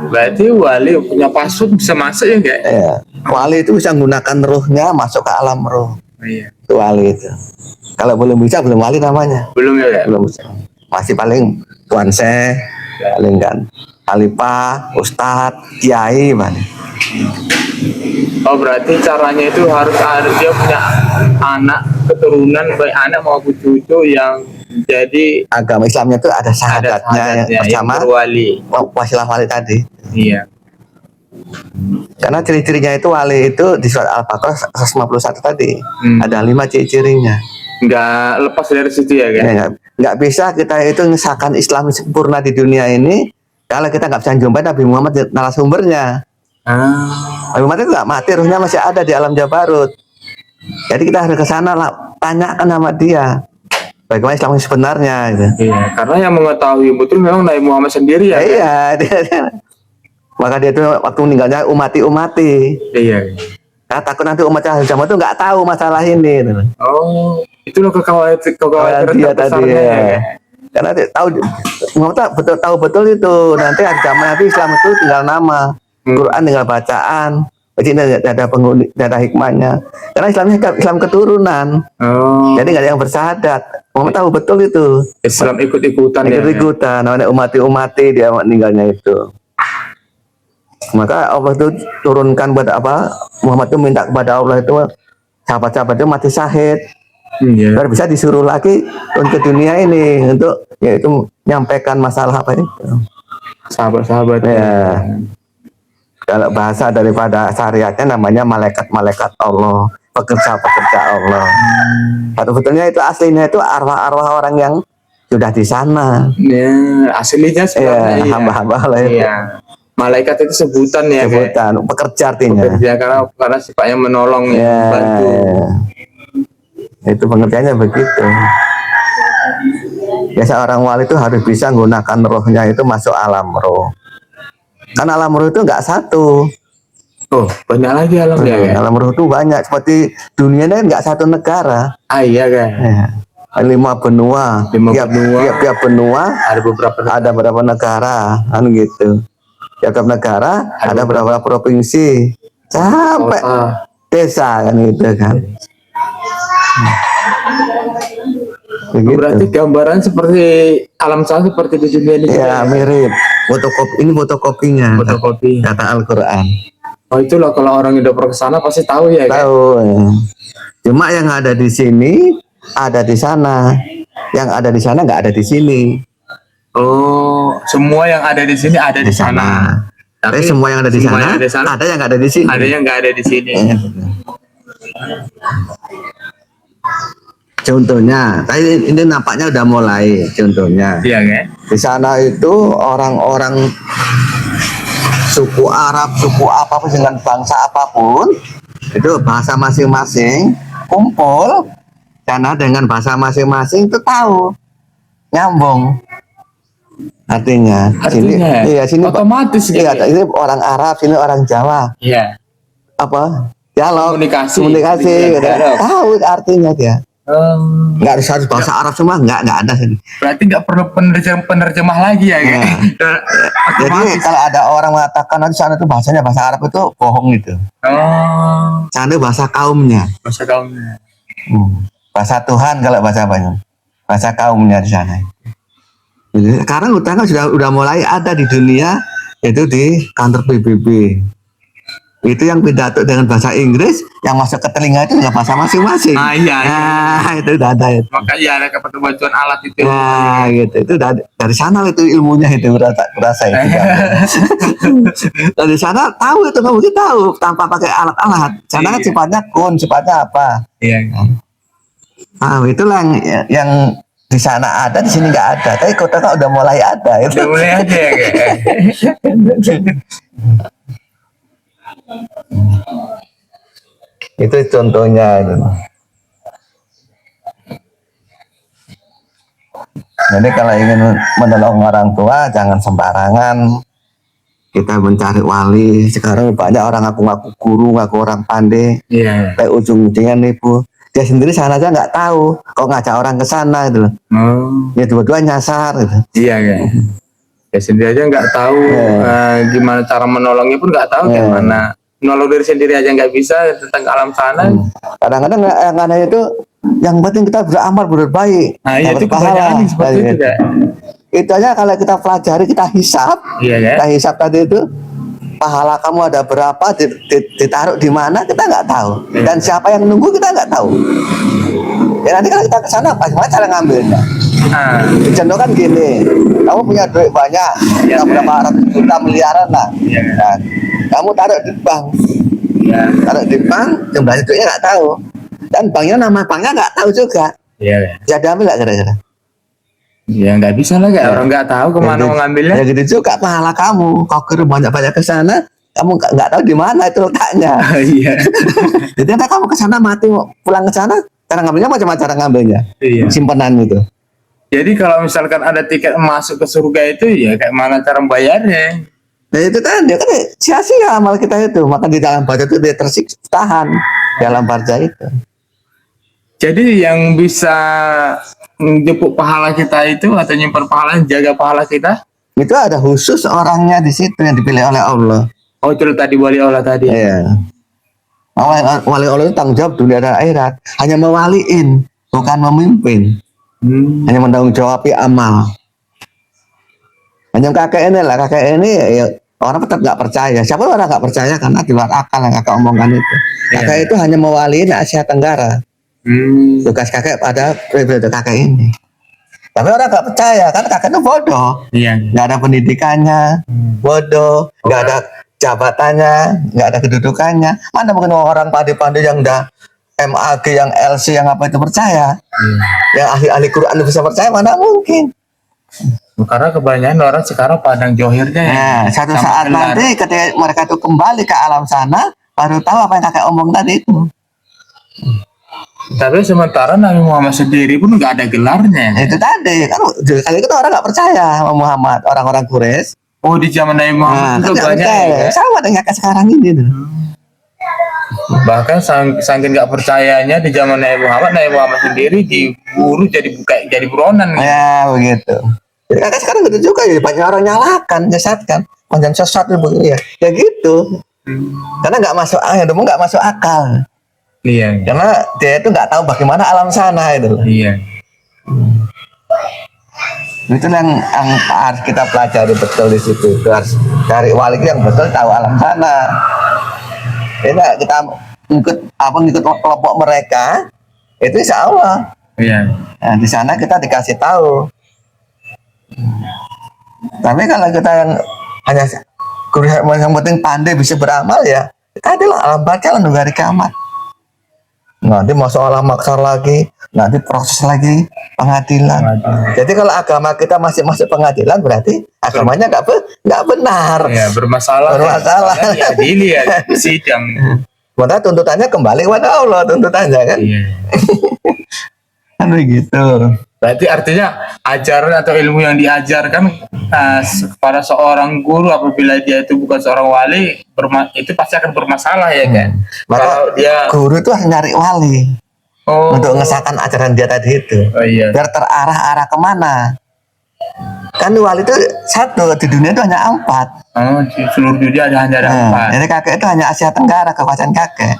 Speaker 1: Berarti wali punya password bisa masuk ya enggak?
Speaker 2: Ya. Wali itu bisa menggunakan ruhnya masuk ke alam ruh.
Speaker 1: Iya.
Speaker 2: Itu wali itu. Kalau belum bisa belum wali namanya.
Speaker 1: Belum ya?
Speaker 2: Belum bisa. Masih paling tuan syekh, paling kan khalifah, ustadz, kiai mana.
Speaker 1: Oh, berarti caranya itu harus dia punya anak keturunan baik anak maupun cucu yang jadi
Speaker 2: agama Islamnya itu ada syahadatnya bersama wasilah wali tadi.
Speaker 1: Iya.
Speaker 2: Karena ciri-cirinya itu wali itu di surat Al-Baqarah 151 tadi. Ada 5 ciri-cirinya.
Speaker 1: Nggak lepas dari situ ya kan?
Speaker 2: Ya, nggak bisa kita itu ngesahkan Islam sempurna di dunia ini kalau kita nggak bisa jumpai Nabi Muhammad narasumbernya. Nabi Muhammad itu nggak mati, ruhnya masih ada di alam Jabarut. Jadi kita harus ke sana lah, tanyakan sama dia bagaimana Islam sebenarnya. Gitu.
Speaker 1: Iya, karena yang mengetahui betul memang Nabi Muhammad sendiri ya.
Speaker 2: Iya, maka dia itu waktu meninggalnya umati. Iya. Nah, takut nanti umat ahli zaman itu nggak tahu masalah ini.
Speaker 1: Oh, itulah kekhawatiran
Speaker 2: dia tadi.
Speaker 1: Ya.
Speaker 2: Karena Muhammad tahu betul itu nanti ada zaman Nabi Islam itu tinggal nama, Quran tinggal bacaan. Jadi ada penghuni, ada hikmahnya. Karena Islamnya Islam keturunan. Jadi nggak ada yang bersahadat. Muhammad tahu betul itu.
Speaker 1: Islam ikut-ikutan ya.
Speaker 2: Ikut-ikutan, namanya umati dia meninggalnya itu. Maka Allah itu turunkan pada apa? Muhammad itu minta kepada Allah itu sahabat-sahabat itu mati syahid.
Speaker 1: Iya.
Speaker 2: Biar bisa disuruh lagi untuk dunia ini untuk yaitu menyampaikan masalah apa itu.
Speaker 1: Sahabat-sahabat
Speaker 2: Ya. Kalau bahasa daripada syariatnya namanya malaikat-malaikat Allah, pekerja-pekerja Allah. Sebetulnya itu aslinya itu arwah-arwah orang yang sudah di sana.
Speaker 1: Ya, aslinya sebenarnya
Speaker 2: Ya, hamba-hamba Allah itu.
Speaker 1: Iya. Malaikat itu sebutan ya,
Speaker 2: Sebutan, pekerja artinya.
Speaker 1: Pekerja karena sifatnya menolong,
Speaker 2: Ya,
Speaker 1: membantu.
Speaker 2: itu pengertiannya begitu. Ya seorang wali itu harus bisa menggunakan rohnya itu masuk alam roh. Kan alam roh itu nggak satu.
Speaker 1: Oh, banyak lagi alamnya ya.
Speaker 2: Alam roh itu banyak. Seperti dunia ini nggak satu negara.
Speaker 1: Ah iya kan.
Speaker 2: Ya. 5 benua. Tiap benua ada beberapa negara, kan gitu. Tiap negara ada beberapa provinsi sampai desa kan gitu kan. Begitu.
Speaker 1: Berarti gambaran seperti alam sana seperti di dunia ini.
Speaker 2: Ya mirip. Ini fotokopinya.
Speaker 1: Fotokopi.
Speaker 2: Kata Al-Quran.
Speaker 1: Oh itulah kalau orang udah pernah ke sana pasti tahu ya.
Speaker 2: Tahu. Ya. Cuma yang ada di sini ada di sana. Yang ada di sana nggak ada di sini.
Speaker 1: Oh, semua yang ada di sini ada di sana.
Speaker 2: Tapi semua yang ada di sana ada yang nggak ada di sini.
Speaker 1: Ada yang nggak ada di sini.
Speaker 2: Contohnya, tadi ini nampaknya udah mulai. Contohnya,
Speaker 1: iya kan?
Speaker 2: Di sana itu orang-orang suku Arab, suku apapun dengan bangsa apapun, itu bahasa masing-masing kumpul, karena dengan bahasa masing-masing itu tahu, nyambung. Artinya sini, iya sini
Speaker 1: otomatis.
Speaker 2: Iya, ini orang Arab, sini orang Jawa.
Speaker 1: Iya.
Speaker 2: Apa? Dialog,
Speaker 1: komunikasi
Speaker 2: gitu. Tahu artinya dia. Nggak harus bahasa Arab semua, nggak ada.
Speaker 1: Berarti nggak perlu penerjemah lagi ya, kan?
Speaker 2: Jadi kalau ada orang mengatakan nanti sana itu bahasanya bahasa Arab itu bohong itu.
Speaker 1: Oh.
Speaker 2: Sana bahasa kaumnya.
Speaker 1: Bahasa kaumnya.
Speaker 2: Bahasa Tuhan kalau bahasa banyak. Bahasa kaumnya di sana. Jadi, sekarang utangnya sudah mulai ada di dunia, yaitu di kantor PBB. Itu yang pidato dengan bahasa Inggris, yang masuk ke telinga itu dengan bahasa masing-masing.
Speaker 1: Ah iya.
Speaker 2: Nah, itu udah ada itu.
Speaker 1: Maka iya ada keperluan alat itu.
Speaker 2: Nah, gitu. Itu dari sana itu ilmunya itu berasa itu. Dari sana tahu itu kamu tahu tanpa pakai alat-alat. Sana kan sifatnya sifatnya apa?
Speaker 1: Iya.
Speaker 2: Nah, itulah yang di sana ada, di sini nggak ada. Tapi kota udah mulai ada. Itu.
Speaker 1: Udah mulai ada ya,
Speaker 2: Itu contohnya itu. Jadi kalau ingin menolong orang tua jangan sembarangan kita mencari wali. Sekarang banyak orang ngaku-ngaku guru, ngaku orang pandai.
Speaker 1: Iya.
Speaker 2: Kayak ujung-ujungnya nipu. Dia sendiri sana aja nggak tahu. Kok ngajak orang ke sana gitu loh. Ya dua-dua nyasar gitu.
Speaker 1: Iya kan. Ya sendiri aja nggak tahu gimana cara menolongnya pun nggak tahu gimana. Menolong diri sendiri aja nggak bisa tentang alam sana.
Speaker 2: Kadang-kadang yang aneh itu yang penting kita beramal berbaik.
Speaker 1: Nah iya itu kebanyakan seperti itu kan.
Speaker 2: Itu aja kalau kita pelajari, kita hisap.
Speaker 1: Iya ya.
Speaker 2: Kita hisap tadi itu pahala kamu ada berapa, ditaruh di mana kita nggak tahu. Dan siapa yang nunggu kita nggak tahu. Ya nanti kalau kita ke sana bagaimana cara ngambilnya? Contoh kan gini, kamu punya duit banyak, berapa ratus juta miliaran lah. Nah, kamu taruh di bank, taruh di bank, jumlahnya duitnya nggak tahu. Dan banknya nama banknya nggak tahu juga. Bisa diambil nggak kira-kira?
Speaker 1: Ya nggak bisa lah, orang nggak tahu kemana mau ngambilnya.
Speaker 2: Ya gitu juga pahala kamu. Kau kirim banyak-banyak ke sana, kamu nggak tahu di mana itu letaknya.
Speaker 1: Iya.
Speaker 2: Jadi nanti kamu ke sana mati pulang ke sana, cara ngambilnya macam-macam cara ngambilnya.
Speaker 1: Iya.
Speaker 2: Simpanan itu.
Speaker 1: Jadi kalau misalkan ada tiket masuk ke surga itu ya kayak mana cara membayarnya?
Speaker 2: Nah itu kan dia kan sia-sia amal kita itu. Maka di dalam baca itu dia tersiksa tahan dalam baca itu.
Speaker 1: Jadi yang bisa menjemput pahala kita itu atau nyimpan pahala, jaga pahala kita
Speaker 2: itu ada khusus orangnya di situ yang dipilih oleh Allah.
Speaker 1: Oh itu tadi wali Allah tadi.
Speaker 2: Iya. Wali Allah itu tanggung jawab dunia dan akhirat. Hanya mewaliin, bukan memimpin. hanya menanggung jawab amal. Hanya kakek ini lah, kakek ini ya, orang tetap nggak percaya. Siapa orang nggak percaya karena di luar akal yang kakek omongkan itu. Kakek itu hanya mewaliin Asia Tenggara. Tugas kakek pada periode kakek ini. Tapi orang nggak percaya kan kakek itu bodoh. Nggak ada pendidikannya, bodoh, nggak ada jabatannya, nggak ada kedudukannya. Mana mungkin orang pandai-pandai yang udah MAG, yang LC, yang apa itu percaya? Yang ahli-ahli Quran bisa percaya, mana mungkin?
Speaker 1: Karena kebanyakan orang sekarang pandang johirnya ya.
Speaker 2: Nah, satu saat nanti ketika mereka itu kembali ke alam sana, baru tahu apa yang kakek omong tadi itu.
Speaker 1: Tapi sementara Nabi Muhammad sendiri pun nggak ada gelarnya.
Speaker 2: Itu tadi kan kali itu orang nggak percaya sama Muhammad, orang-orang Quraisy.
Speaker 1: Oh, di zaman Nabi Muhammad itu
Speaker 2: kan
Speaker 1: banyak
Speaker 2: ya. Sama dengan kakek sekarang ini tuh.
Speaker 1: Bahkan saking nggak percayanya di zaman Nabi Muhammad sendiri diburu jadi buronan.
Speaker 2: Ya begitu. Jadi kakek sekarang gitu juga ya, banyak orang nyalakan, nyesatkan, macam sesat begini ya. Ya gitu. Karena nggak masuk akal, nggak masuk akal.
Speaker 1: Iya.
Speaker 2: Karena dia itu nggak tahu bagaimana alam sana itu.
Speaker 1: Iya.
Speaker 2: Itu yang harus kita pelajari betul di situ. Itu harus cari wali yang betul tahu alam sana. Jadi kita ngikut kelompok mereka itu insya Allah.
Speaker 1: Iya.
Speaker 2: Nah, di sana kita dikasih tahu. Tapi kalau kita yang hanya yang penting pandai bisa beramal ya, kita adalah alam baca nunggu hari kiamat. Nanti masuk alam maksar lagi, nanti proses lagi pengadilan. Jadi kalau agama kita masih masuk pengadilan berarti agamanya nggak benar.
Speaker 1: Ya, bermasalah. Ya, diadili ya, sidang.
Speaker 2: Padahal tuntutannya kembali kepada Allah, tuntutannya kan.
Speaker 1: Iya.
Speaker 2: Kan begitu.
Speaker 1: Berarti artinya ajaran atau ilmu yang diajarkan kepada seorang guru apabila dia itu bukan seorang wali itu pasti akan bermasalah ya kan.
Speaker 2: Maka
Speaker 1: kalau dia
Speaker 2: guru itu harus nyari wali untuk mengesahkan ajaran dia tadi itu.
Speaker 1: Iya.
Speaker 2: Biar terarah kemana. Kan wali itu satu, di dunia itu hanya 4.
Speaker 1: Di seluruh dunia hanya ada 4.
Speaker 2: Jadi kakek itu hanya Asia Tenggara, kekuasaan kakek.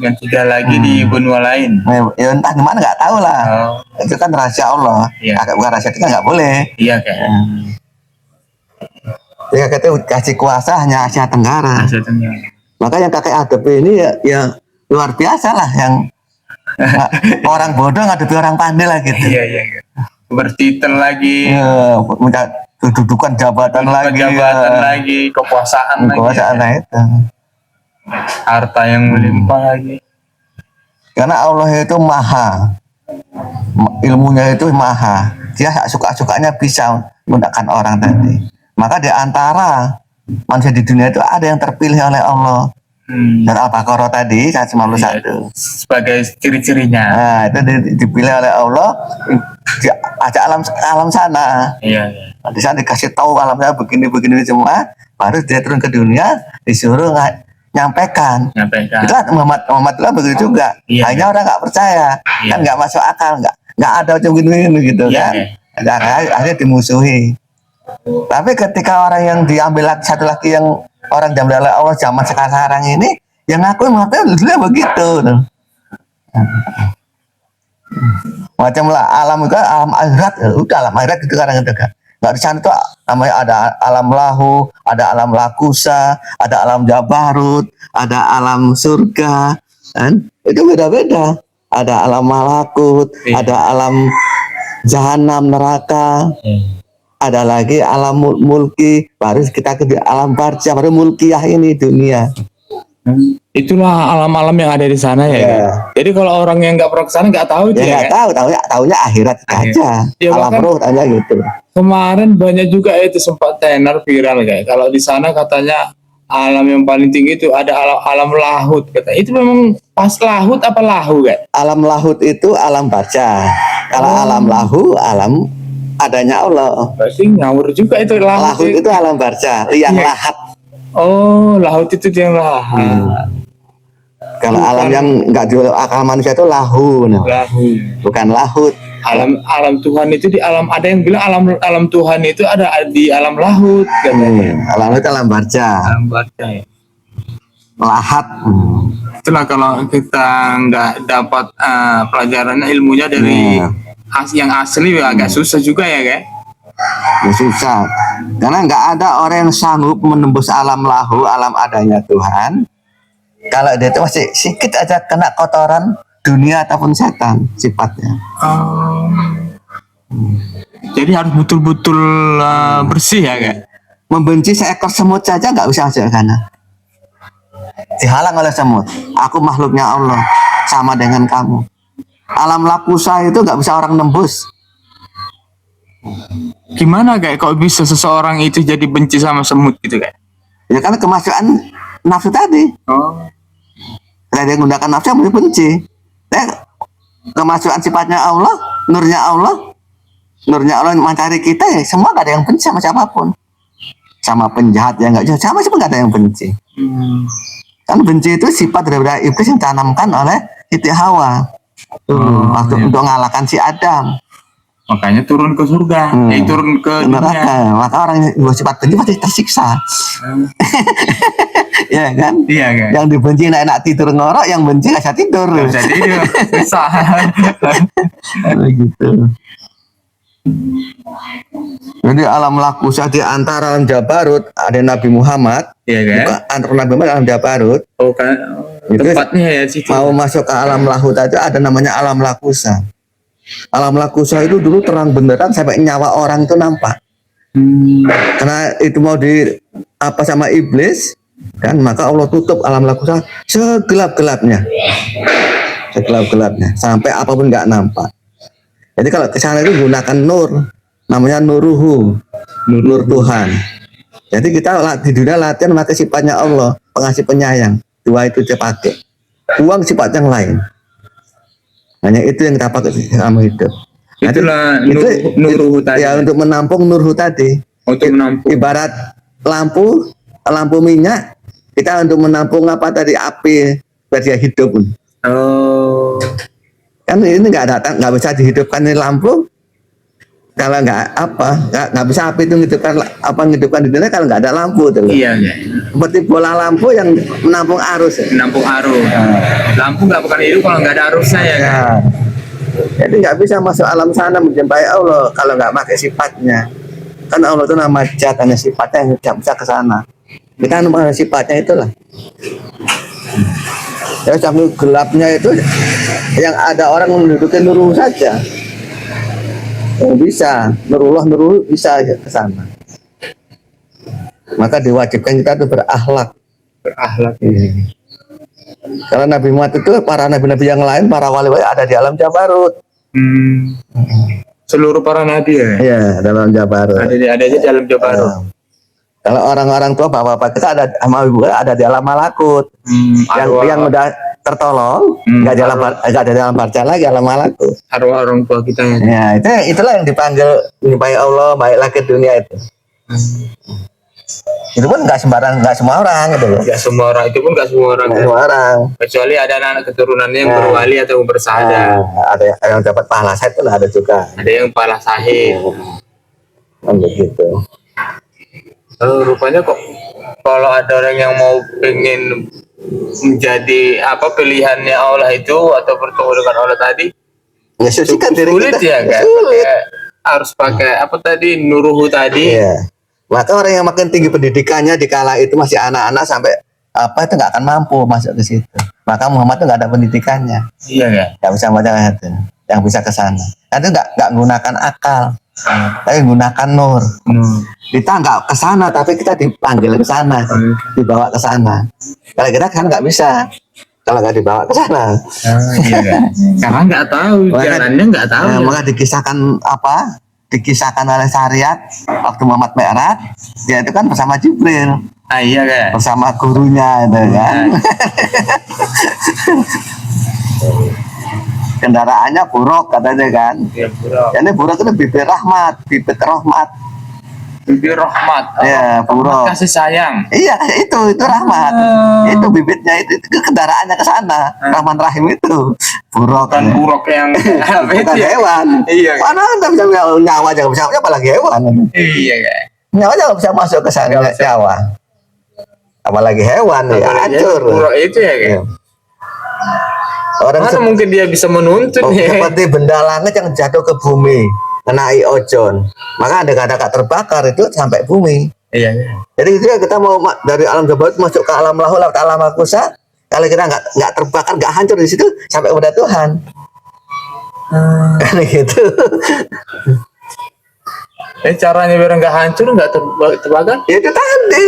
Speaker 1: Yang 3 lagi di benua lain.
Speaker 2: Ya entah di mana nggak tahu lah. Itu kan rahasia Allah.
Speaker 1: Iya.
Speaker 2: Kakek bukan rahasia itu kan nggak boleh.
Speaker 1: Iya kan.
Speaker 2: Jadi kakek itu kasih kuasa hanya Asia Tenggara.
Speaker 1: Asia Tenggara.
Speaker 2: Maka yang kakek hadapi ini ya luar biasa lah, yang orang bodoh ngadepi orang pandai lah gitu.
Speaker 1: Iya. Bertitel lagi.
Speaker 2: Ya, minta kedudukan jabatan
Speaker 1: lagi, kekuasaan lagi.
Speaker 2: Itu.
Speaker 1: Harta yang melimpah lagi.
Speaker 2: Karena Allah itu maha, ilmunya itu maha. Dia suka-sukanya bisa menggunakan orang tadi. Maka di antara manusia di dunia itu ada yang terpilih oleh Allah. Dan Al-Baqarah tadi 151
Speaker 1: sebagai ciri-cirinya.
Speaker 2: Nah, itu dipilih oleh Allah, ajak alam sana.
Speaker 1: Iya.
Speaker 2: Di sana dikasih tahu alamnya begini semua, baru dia turun ke dunia disuruh nyampaikan. Itulah Muhammad itu begitu juga.
Speaker 1: Iya.
Speaker 2: Hanya orang nggak percaya, kan nggak masuk akal, nggak ada macam gini gitu kan. Akhirnya dimusuhi. Tapi ketika orang yang diambil satu lagi yang orang diambil oleh Allah zaman sekarang ini, yang aku dulu begitu. Macam lah alam itu alam akhirat, udah alam akhirat itu kadang kan. Nggak di sana tuh namanya ada alam lahu, ada alam lakusa, ada alam jabarut, ada alam surga, kan? Itu beda-beda. Ada alam malakut, ada alam jahanam neraka. Ada lagi alam mulki, baru kita ke alam barzah, baru mulkiyah ini dunia.
Speaker 1: Itulah alam-alam yang ada di sana ya. Kan? Jadi kalau orang yang nggak pernah ke sana nggak tahu
Speaker 2: ya. Nggak tahu, taunya akhirat aja.
Speaker 1: Ya,
Speaker 2: alam roh aja gitu.
Speaker 1: Kemarin banyak juga itu sempat tenar viral kayak. Kalau di sana katanya alam yang paling tinggi itu ada alam lahut kata. Itu memang pas lahut apa lahu kan?
Speaker 2: Alam lahut itu alam barzah. Kalau alam lahu alam adanya Allah.
Speaker 1: Berarti ngawur juga itu lahut.
Speaker 2: Lahut itu alam barzah, liang lahat.
Speaker 1: Oh, laut itu yang lahat.
Speaker 2: Kalau alam yang nggak di akal manusia itu lahu. Bukan lahut.
Speaker 1: Alam Tuhan itu di alam, ada yang bilang alam Tuhan itu ada di alam lahut katanya.
Speaker 2: Alam itu alam barzah.
Speaker 1: Alam barzah ya.
Speaker 2: Lahat.
Speaker 1: Itulah kalau kita nggak dapat pelajarannya ilmunya dari yang asli agak susah juga ya kak.
Speaker 2: Ya susah, karena nggak ada orang yang sanggup menembus alam lahu, alam adanya Tuhan. Kalau dia itu masih sedikit aja kena kotoran dunia ataupun setan sifatnya.
Speaker 1: Jadi harus betul-betul bersih ya kak.
Speaker 2: Membenci seekor semut saja nggak bisa masuk ke sana. Dihalang oleh semut. Aku makhluknya Allah, sama dengan kamu. Alam lakusa itu nggak bisa orang nembus.
Speaker 1: Gimana kak? Kok bisa seseorang itu jadi benci sama semut gitu kak?
Speaker 2: Ya karena kemasukan nafsu tadi. Kalau dia menggunakan nafsu yang benci. Kemasukan sifatnya Allah, nurnya Allah yang mencari kita ya semua gak ada yang benci sama siapapun. Sama penjahat yang nggak jahat, sama siapa gak ada yang benci. Kan benci itu sifat daripada iblis yang ditanamkan oleh Siti Hawa waktu untuk mengalahkan si Adam.
Speaker 1: Makanya turun ke surga, turun ke
Speaker 2: neraka. Maka orang yang bersifat benci pasti tersiksa. Ya kan?
Speaker 1: Iya kan?
Speaker 2: Yang dibenci enak tidur ngorok, yang benci nggak bisa tidur.
Speaker 1: Nggak bisa tidur, susah.
Speaker 2: Gitu. Jadi alam lakusa di antara alam Jabarut ada Nabi Muhammad.
Speaker 1: Iya kan?
Speaker 2: Antara Nabi Muhammad dan alam Jabarut.
Speaker 1: Oh kan? Tempatnya ya situ.
Speaker 2: Mau masuk ke alam lahut aja ada namanya alam lakusa. Alam lakusa itu dulu terang benderang sampai nyawa orang itu nampak. Karena itu mau di apa sama iblis kan, maka Allah tutup alam lakusa segelap-gelapnya sampai apapun nggak nampak. Jadi kalau ke sana itu gunakan nur, namanya nuruhu, nur Tuhan. Jadi kita di dunia latihan maka sifatnya Allah, pengasih penyayang. Dua itu dia pakai. Uang sifat yang lain. Hanya itu yang kita pakai dalam hidup.
Speaker 1: Itulah nuruhu tadi.
Speaker 2: Ya untuk menampung nurhu tadi.
Speaker 1: Untuk menampung.
Speaker 2: Ibarat lampu minyak, kita untuk menampung apa tadi api biar dia hidup.
Speaker 1: Oh.
Speaker 2: Kan ini nggak bisa dihidupkan ini lampu. Kalau nggak bisa api itu ngidupkan di dunia kalau nggak ada lampu tuh.
Speaker 1: Iya.
Speaker 2: Seperti bola lampu yang menampung arus.
Speaker 1: Menampung arus. Lampu nggak bukan hidup kalau nggak ada arusnya ya kan.
Speaker 2: Jadi nggak bisa masuk alam sana menjumpai Allah kalau nggak pakai sifatnya. Kan Allah itu nama zat, hanya sifatnya yang tidak bisa ke sana. Kita nama sifatnya itulah. Ya sambil gelapnya itu yang ada orang menduduki nurul saja. Bisa, nurul bisa ke sana. Maka diwajibkan kita itu berakhlak. Karena Nabi Muhammad itu para nabi-nabi yang lain, para wali-wali ada di alam Jabarut.
Speaker 1: Seluruh para nabi ya?
Speaker 2: Iya, dalam Jabarut.
Speaker 1: Ada di alam Jabarut.
Speaker 2: Kalau orang-orang tua bapak-bapak kita ada sama ibu ada di alam malakut. Yang udah tertolong nggak ada dalam barca lagi alam malakut.
Speaker 1: Arwah orang tua kita
Speaker 2: ya. Itulah yang dipanggil baik Allah, baik lagi dunia itu. Itu pun nggak semua orang gitu loh.
Speaker 1: Nggak semua orang, itu pun nggak semua orang. Kecuali ada anak keturunannya yang berwali atau bersahada.
Speaker 2: Ada yang dapat pahala sahid itu ada juga.
Speaker 1: Ada yang pahala sahid.
Speaker 2: Begitu.
Speaker 1: Rupanya kok kalau ada orang yang mau pengen menjadi pilihannya Allah itu atau bertemu dengan Allah tadi,
Speaker 2: ya sucikan diri
Speaker 1: sulit
Speaker 2: kita.
Speaker 1: Ya kan?
Speaker 2: Sulit.
Speaker 1: Harus pakai nuruhu tadi.
Speaker 2: Iya. Maka orang yang makin tinggi pendidikannya di kala itu masih anak-anak sampai itu nggak akan mampu masuk ke situ. Maka Muhammad itu nggak ada pendidikannya.
Speaker 1: Iya kan?
Speaker 2: Nggak bisa baca itu, yang bisa ke sana. Itu nggak gunakan akal, tapi gunakan nur. Kita nggak ke sana, tapi kita dipanggil ke sana, dibawa ke sana. Kalau kita kan nggak bisa, kalau nggak dibawa ke sana.
Speaker 1: Iya kan? Karena nggak tahu jalannya, nggak tahu.
Speaker 2: Maka dikisahkan oleh syariat waktu Muhammad Mi'raj, dia itu kan bersama Jibril.
Speaker 1: Iya kan?
Speaker 2: Bersama gurunya itu kan. Kendaraannya buruk katanya kan.
Speaker 1: Iya, buruk.
Speaker 2: Ini buruk itu bibit rahmat.
Speaker 1: Bibit rahmat.
Speaker 2: Ya, buruk.
Speaker 1: Kasih sayang.
Speaker 2: Iya, itu rahmat. Itu bibitnya itu kendaraannya ke sana. Rahman Rahim itu. Buruk.
Speaker 1: Bukan buruk yang
Speaker 2: bukan hewan.
Speaker 1: Iya.
Speaker 2: Mana anda bisa nyawa jangan bisa apalagi hewan.
Speaker 1: Iya kan.
Speaker 2: Nyawa jangan bisa masuk ke sana nyawa. Apalagi hewan ya hancur.
Speaker 1: Buruk itu ya kan.
Speaker 2: Orang
Speaker 3: Mana mungkin dia bisa menuntun ya.
Speaker 2: seperti benda langit yang jatuh ke bumi, kenai ozon. Maka ada kata terbakar itu sampai bumi.
Speaker 3: Iya, iya.
Speaker 2: Jadi ketika kita mau dari alam gabaut masuk ke alam lahul atau alam akusa, kalau kita nggak terbakar, nggak hancur di situ sampai kepada Tuhan. Kan gitu.
Speaker 3: Caranya biar nggak hancur, nggak terbakar?
Speaker 2: Ya itu tadi.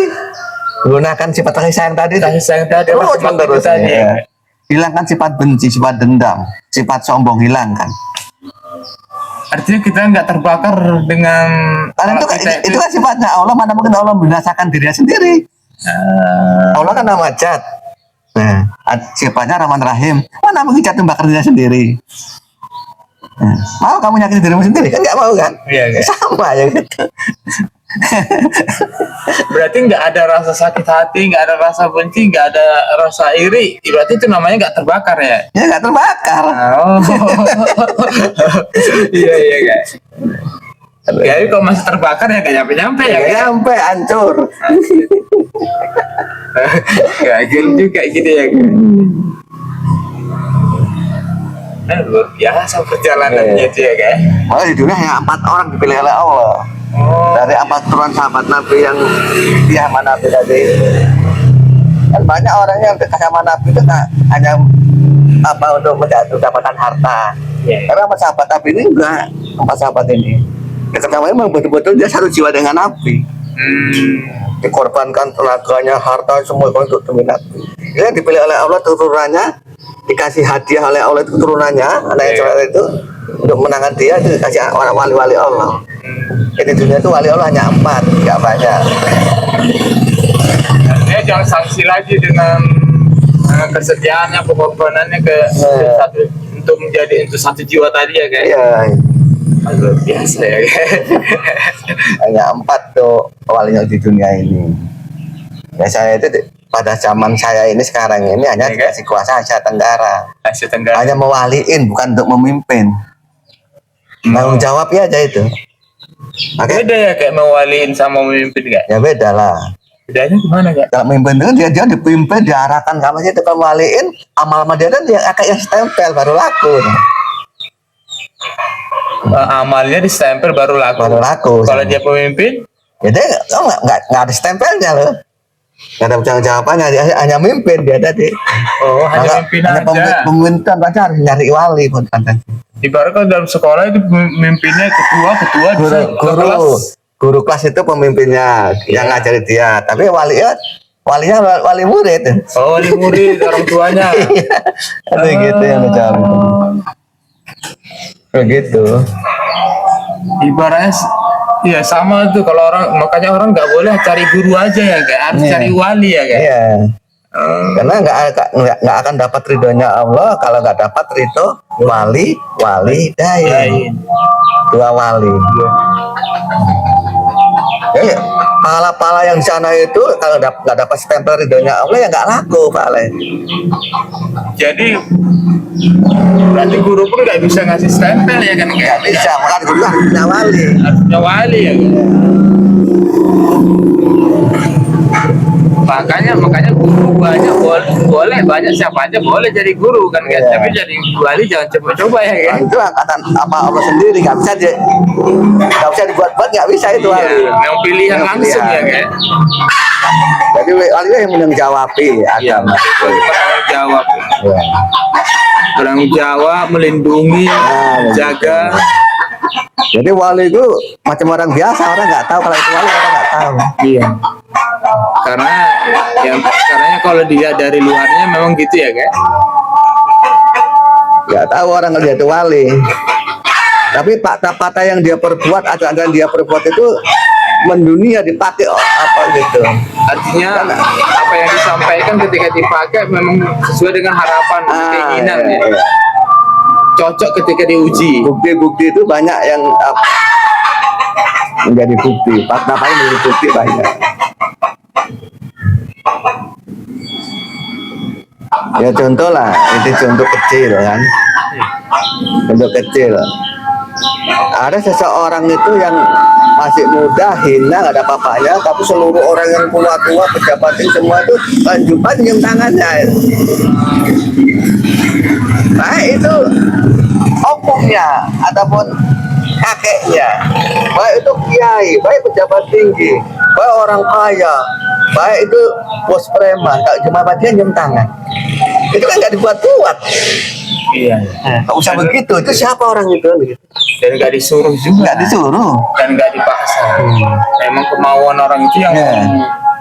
Speaker 2: Gunakan sifat kasih sayang tadi.
Speaker 3: Kasih sayang tadi,
Speaker 2: Terus
Speaker 3: waktu
Speaker 2: menerus.
Speaker 3: itu tadi.
Speaker 2: Ya. Hilangkan sifat benci, sifat dendam, sifat sombong, hilangkan.
Speaker 3: Artinya kita nggak terbakar dengan
Speaker 2: Karena
Speaker 3: kita
Speaker 2: itu kan sifatnya Allah. Mana mungkin Allah membinasakan dirinya sendiri. Allah kan nama Jat. Nah, sifatnya Rahman Rahim. Mana mungkin Jat membakar dirinya sendiri. Nah, mau kamu nyakiti dirimu sendiri kan nggak mau kan?
Speaker 3: Iya, iya.
Speaker 2: Sama ya gitu.
Speaker 3: Berarti nggak ada rasa sakit hati, nggak ada rasa benci, nggak ada rasa iri. Berarti itu namanya nggak terbakar ya?
Speaker 2: Ya nggak terbakar.
Speaker 3: Oh, iya iya guys. Jadi kalau masih terbakar ya nggak nyampe ya guys.
Speaker 2: Sampai hancur.
Speaker 3: Gagal juga gitu ya guys. Luar biasa perjalanannya itu ya guys.
Speaker 2: Malah di dunia hanya 4 orang dipilih oleh Allah.
Speaker 3: Oh,
Speaker 2: Dari 4 turunan sahabat Nabi yang dia sama Nabi tadi. Kan banyak orang yang dekat sama Nabi itu hanya untuk mendapatkan harta.
Speaker 3: iya.
Speaker 2: Karena sama sahabat Nabi ini enggak, 4 sahabat ini. Dekat sama memang betul-betul dia satu jiwa dengan Nabi. Dikorbankan tenaganya, harta semua untuk demi Nabi. Dia dipilih oleh Allah turunannya, dikasih hadiah oleh Allah itu turunannya, anak yang soleh itu untuk menangkan dia itu dikasih orang wali-wali Allah. Jadi dunia itu wali Allah hanya 4, nggak banyak.
Speaker 3: Jangan sanksi lagi dengan kesetiaannya, pengorbanannya ke satu untuk menjadi untuk satu jiwa tadi ya guys.
Speaker 2: Iya,
Speaker 3: Luar biasa ya guys.
Speaker 2: hanya 4 tuh walinya di dunia ini. Ya saya itu pada zaman saya ini sekarang ini hanya dikasih kuasa Asia Tenggara.
Speaker 3: Asia Tenggara.
Speaker 2: Hanya mewaliin, bukan untuk memimpin. Tanggung jawabnya aja itu. Makanya
Speaker 3: Beda ya kayak mewaliin sama memimpin gak?
Speaker 2: ya beda lah.
Speaker 3: Bedanya gimana gak?
Speaker 2: Kalau memimpin itu dia dipimpin, diarahkan sama situ. Kalau mewaliin, amal-amal dia kan dia kayak yang stempel baru laku.
Speaker 3: Amalnya distempel baru laku.
Speaker 2: Baru laku.
Speaker 3: Kalau dia pemimpin,
Speaker 2: Ya dia nggak ada stempelnya loh. Nggak ada tanggung jawabannya, dia hanya mimpin dia tadi.
Speaker 3: oh hanya mimpin aja.
Speaker 2: Pemimpin baca harus nyari wali pun kan.
Speaker 3: Ibarat kalau dalam sekolah itu pemimpinnya ketua bisa ke kelas.
Speaker 2: Guru kelas itu pemimpinnya yang ngajari dia, tapi walinya wali murid.
Speaker 3: Oh, wali murid orang tuanya.
Speaker 2: Ada gitu yang jawab. Begitu.
Speaker 3: Ibaratnya iya sama tuh kalau orang, makanya orang nggak boleh cari guru aja ya kayak harus
Speaker 2: Iya.
Speaker 3: cari wali ya kayak.
Speaker 2: Iya. Karena nggak akan dapat ridhonya Allah kalau nggak dapat ridho wali dai. Dua wali. Ya, pahala-pahala yang di sana itu kalau nggak dapat stempel ridhonya Allah ya nggak laku pahala.
Speaker 3: Jadi berarti guru pun nggak bisa ngasih stempel ya kan
Speaker 2: Nggak
Speaker 3: kayak
Speaker 2: bisa, makanya guru harus punya wali.
Speaker 3: harus punya wali ya kan? makanya guru banyak boleh banyak siapa aja boleh jadi guru kan guys.
Speaker 2: Iya.
Speaker 3: Tapi jadi wali jangan coba-coba ya
Speaker 2: Nah,
Speaker 3: kan.
Speaker 2: itu angkatan apa Allah sendiri nggak bisa dibuat-buat, nggak bisa itu wali.
Speaker 3: Iya, yang pilihan
Speaker 2: Yang
Speaker 3: langsung
Speaker 2: pilihan.
Speaker 3: ya kan.
Speaker 2: Jadi wali yang menjawabi
Speaker 3: Iya,
Speaker 2: agama.
Speaker 3: bertanggung jawab.
Speaker 2: Ya.
Speaker 3: Bertanggung jawab, melindungi, jaga.
Speaker 2: Jadi wali itu macam orang biasa, orang nggak tahu kalau itu wali, orang nggak tahu.
Speaker 3: Iya. Karena kalau dilihat dari luarnya memang gitu ya kan.
Speaker 2: Nggak tahu orang kalau dia itu wali. Tapi patah-patah yang dia perbuat, ajaran dia perbuat itu mendunia dipakai apa gitu.
Speaker 3: Artinya apa yang disampaikan ketika dipakai memang sesuai dengan harapan, keinginan ya.
Speaker 2: Iya.
Speaker 3: Cocok ketika diuji.
Speaker 2: Bukti-bukti itu banyak yang menjadi bukti. Patah-patah menjadi bukti banyak. Ya contoh lah, itu contoh kecil kan. Contoh kecil. Ada seseorang itu yang masih muda, hina, nggak ada apa-apanya, tapi seluruh orang yang tua-tua, pejabat ini semua itu jumpa nyium tangannya. baik itu opungnya ataupun kakeknya, baik itu kiai, baik pejabat tinggi, baik orang kaya, baik itu bos preman, kalau cuma dia nyium tangan, itu kan nggak dibuat-buat.
Speaker 3: Iya.
Speaker 2: Nggak usah begitu, itu siapa orang itu?
Speaker 3: Dan nggak disuruh juga.
Speaker 2: Nggak disuruh.
Speaker 3: Dan nggak dipaksa. Memang kemauan orang itu yang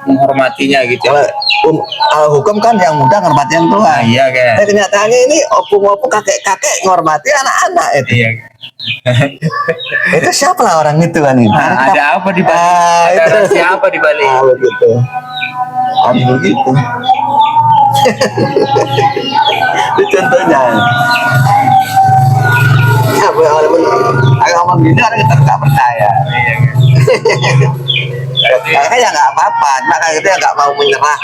Speaker 3: menghormatinya gitu.
Speaker 2: Kalau hukum kan yang muda ngormati yang tua.
Speaker 3: Iya kan.
Speaker 2: Tapi kenyataannya ini opung-opung kakek-kakek ngormati anak-anak itu.
Speaker 3: Iya.
Speaker 2: Itu siapa lah orang itu kan ini?
Speaker 3: Ada apa di balik? Ada rahasia apa di balik?
Speaker 2: Begitu. Harus begitu. Itu contohnya. Siapa orang ngomong gini orang kita nggak percaya.
Speaker 3: Iya kan.
Speaker 2: Kakek ya nggak apa-apa, maka itu ya nggak mau menyerah.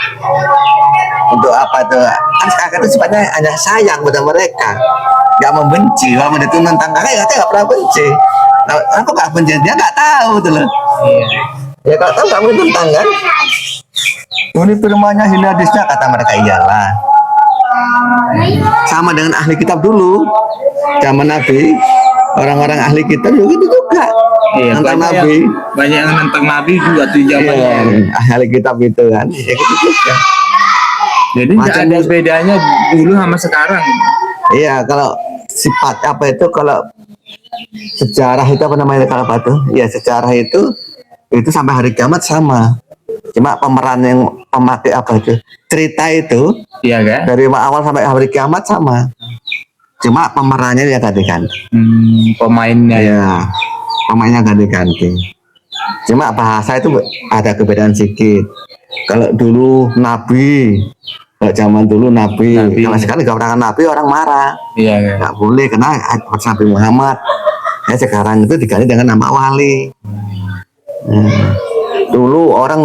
Speaker 2: Untuk apa tuh? Kan kakek itu sifatnya hanya sayang pada mereka, nggak membenci. Kalau itu tentang kakek nggak pernah benci. Nah, aku nggak benci, dia nggak tahu tuh loh.
Speaker 3: Iya.
Speaker 2: Ya kalau tahu kamu tentang kan? Ini firmannya ini hadisnya kata mereka iyalah. Sama dengan ahli kitab dulu, zaman Nabi, orang-orang ahli kitab juga itu juga.
Speaker 3: Iya,
Speaker 2: tentang
Speaker 3: banyak
Speaker 2: Nabi.
Speaker 3: Banyak yang tentang Nabi juga tuh zamannya.
Speaker 2: Iya, ahli kitab itu kan. Ya gitu juga.
Speaker 3: Jadi nggak ada bedanya dulu sama sekarang.
Speaker 2: Iya, kalau sifat apa itu kalau sejarah itu apa namanya kalau apa tuh? Ya sejarah itu sampai hari kiamat sama. Cuma pemeran yang pemakai apa itu cerita itu
Speaker 3: Iya kan?
Speaker 2: dari awal sampai hari kiamat sama. Cuma pemerannya yang ganti-ganti.
Speaker 3: Pemainnya ya.
Speaker 2: Ya, pemainnya ganti-ganti. Cuma bahasa itu ada perbedaan sedikit. Kalau dulu Nabi, kalau zaman dulu Nabi. Kalau sekarang nggak pernah Nabi orang marah.
Speaker 3: Iya kan?
Speaker 2: Nggak boleh karena Nabi Muhammad. Ya, sekarang itu diganti dengan nama wali. Dulu orang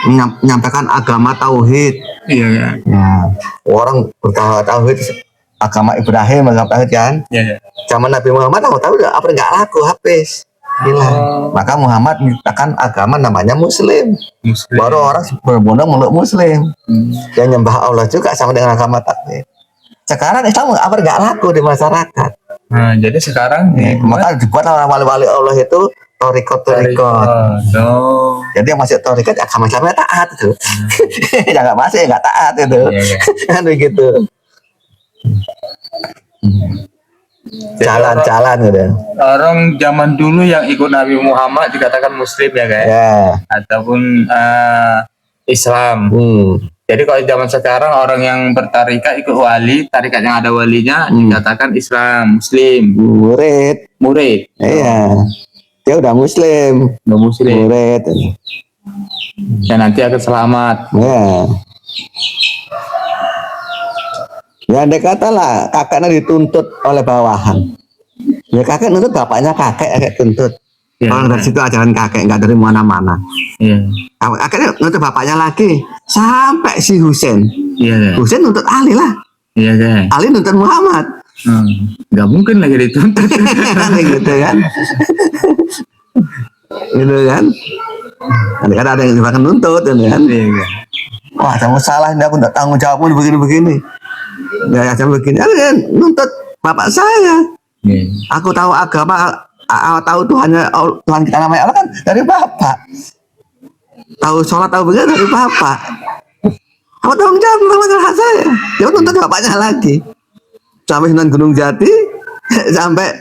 Speaker 2: menyampaikan agama tauhid.
Speaker 3: Iya kan?
Speaker 2: Ya, orang bertauhid agama Ibrahim, agama tauhid kan.
Speaker 3: Iya.
Speaker 2: Zaman Nabi Muhammad tahu apa nggak laku habis. Hilang. Maka Muhammad menciptakan agama namanya Muslim. Baru orang berbondong meluk Muslim. Yang nyembah Allah juga sama dengan agama tauhid. Sekarang Islam apa nggak laku di masyarakat.
Speaker 3: Nah, jadi sekarang
Speaker 2: Maka dibuat wali-wali Allah itu torikot. Jadi yang masih torikat agama Islamnya taat itu. Yang nggak masih nggak taat itu. Kan begitu. Jalan-jalan gitu.
Speaker 3: Orang zaman dulu yang ikut Nabi Muhammad dikatakan Muslim ya kan?
Speaker 2: Ya.
Speaker 3: Ataupun Islam. Jadi kalau zaman sekarang orang yang bertarikat ikut wali, tarikat yang ada walinya dikatakan Islam, Muslim. Murid.
Speaker 2: Iya. Dia udah Muslim.
Speaker 3: Udah Muslim.
Speaker 2: Murid.
Speaker 3: Dan nanti akan selamat.
Speaker 2: Ya. Ya andai kata lah kakaknya dituntut oleh bawahan. Ya kakek nuntut bapaknya kakek tuntut.
Speaker 3: Ya,
Speaker 2: Orang dari situ ajaran kakek nggak dari mana-mana.
Speaker 3: Iya.
Speaker 2: Akhirnya nuntut bapaknya lagi sampai si Husain.
Speaker 3: Iya.
Speaker 2: Husain nuntut Ali lah.
Speaker 3: Iya kan?
Speaker 2: Ali nuntut Muhammad.
Speaker 3: Nggak mungkin lagi dituntut.
Speaker 2: Gitu kan. Gitu kan. Andai kata ada yang dimakan nuntut kan.
Speaker 3: Iya.
Speaker 2: Wah kamu salah ini aku nggak tanggung jawabmu begini-begini. Ya macam begini. Kan nuntut bapak saya.
Speaker 3: Iya.
Speaker 2: Aku tahu agama, tahu Tuhan kita namanya Allah kan dari bapak. Tahu sholat, tahu begitu dari bapak. Aku tanggung jawab tentang hak saya. Dia nuntut bapaknya lagi. Sampai Sunan Gunung Jati, sampai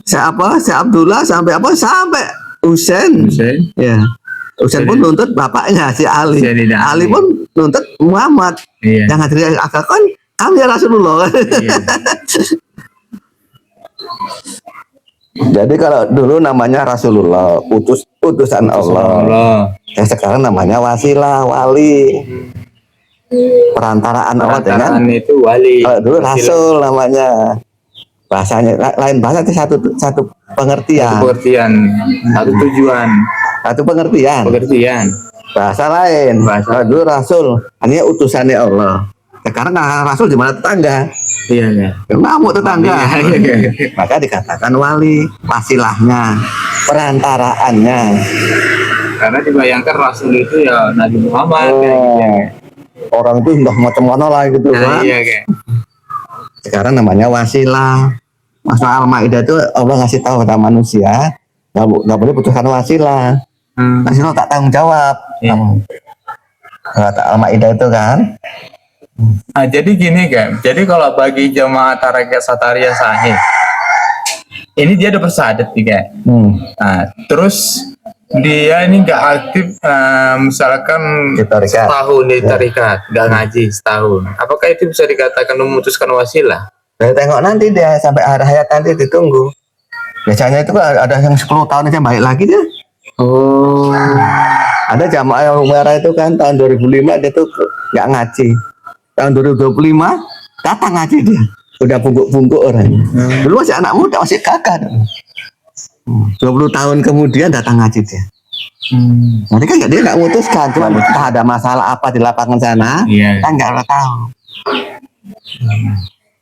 Speaker 2: saya Abdullah, sampai Husain. Ya. Husain pun nuntut bapaknya si Ali. Ali pun nuntut Muhammad.
Speaker 3: Iya.
Speaker 2: Yang hadir agak kan kami ya Rasulullah. Iya. Jadi kalau dulu namanya Rasulullah, utusan Allah. Yang sekarang namanya wasilah, wali. Perantaraan Allah dengan
Speaker 3: itu wali.
Speaker 2: Kalau dulu Rasul namanya. Bahasanya lain bahasa itu satu pengertian.
Speaker 3: Satu tujuan.
Speaker 2: Satu pengertian. Bahasa lain. Kalau dulu Rasul, hanya utusannya Allah. Sekarang Rasul di mana tetangga?
Speaker 3: Iya.
Speaker 2: Ngamuk tetangga.
Speaker 3: Iya.
Speaker 2: Maka dikatakan wali, wasilahnya, perantaraannya.
Speaker 3: Karena dibayangkan Rasul itu ya Nabi Muhammad.
Speaker 2: Orang itu udah macam mana lah gitu kan?
Speaker 3: Iya.
Speaker 2: Sekarang namanya wasilah. Masalah Al-Maidah itu Allah ngasih tahu kepada manusia nggak boleh putuskan wasilah. Wasilah tak tanggung jawab.
Speaker 3: Iya.
Speaker 2: Kata Al-Maidah itu kan.
Speaker 3: Nah, jadi gini kan. Jadi kalau bagi jemaah tarekat Satariyah Sahih, ini dia udah bersahadat nih kan. Nah, terus dia ini nggak aktif, misalkan
Speaker 2: Di tarekat.
Speaker 3: setahun di tarikat, nggak ngaji setahun. Apakah itu bisa dikatakan memutuskan wasilah?
Speaker 2: Saya tengok nanti dia sampai akhir hayat nanti ditunggu. Biasanya itu ada yang 10 tahun aja baik lagi dia.
Speaker 3: Oh.
Speaker 2: Ada jamaah yang merah itu kan tahun 2005 dia tuh nggak ngaji. Tahun 2025 datang ngaji dia. Udah bungkuk-bungkuk orangnya. Dulu masih anak muda, masih kakak. 20 tahun kemudian datang ngaji dia. Nanti kan dia nggak memutuskan, cuma entah ada masalah apa di lapangan sana,
Speaker 3: Iya.
Speaker 2: kan nggak tahu.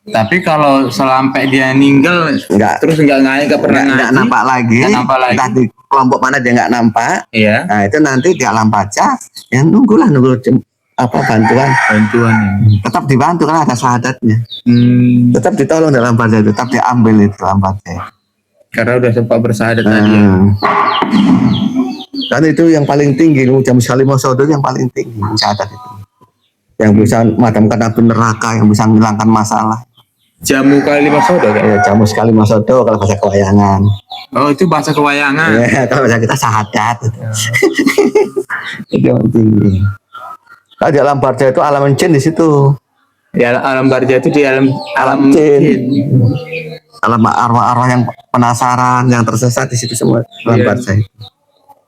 Speaker 3: Tapi kalau sampai dia meninggal,
Speaker 2: Nggak.
Speaker 3: terus nggak ngaji, nggak pernah
Speaker 2: Nggak
Speaker 3: ngaji,
Speaker 2: nampak lagi.
Speaker 3: nggak nampak lagi.
Speaker 2: Entah di kelompok mana dia nggak nampak.
Speaker 3: Iya.
Speaker 2: Nah itu nanti di alam baca, ya nunggu bantuan.
Speaker 3: Bantuan.
Speaker 2: Tetap dibantu kan ada syahadatnya. Tetap ditolong dalam baca, tetap diambil itu dalam baca.
Speaker 3: Karena udah sempat bersahadat tadi. Ya.
Speaker 2: Dan itu yang paling tinggi, jam kalimah syahada yang paling tinggi syahadat itu. Yang bisa memadamkan api neraka, yang bisa menghilangkan masalah.
Speaker 3: Jamu kalimah syahada kan?
Speaker 2: Ya, jamu sekali masodo kalau bahasa kewayangan.
Speaker 3: Oh, itu bahasa kewayangan.
Speaker 2: Ya, kalau bahasa kita syahadat. Itu yang tinggi. Kalau di alam barja itu alam jin di situ.
Speaker 3: Di alam barja itu di alam
Speaker 2: jin.
Speaker 3: jin.
Speaker 2: Alam arwah-arwah yang penasaran, yang tersesat di situ semua alam
Speaker 3: Iya.
Speaker 2: barja itu.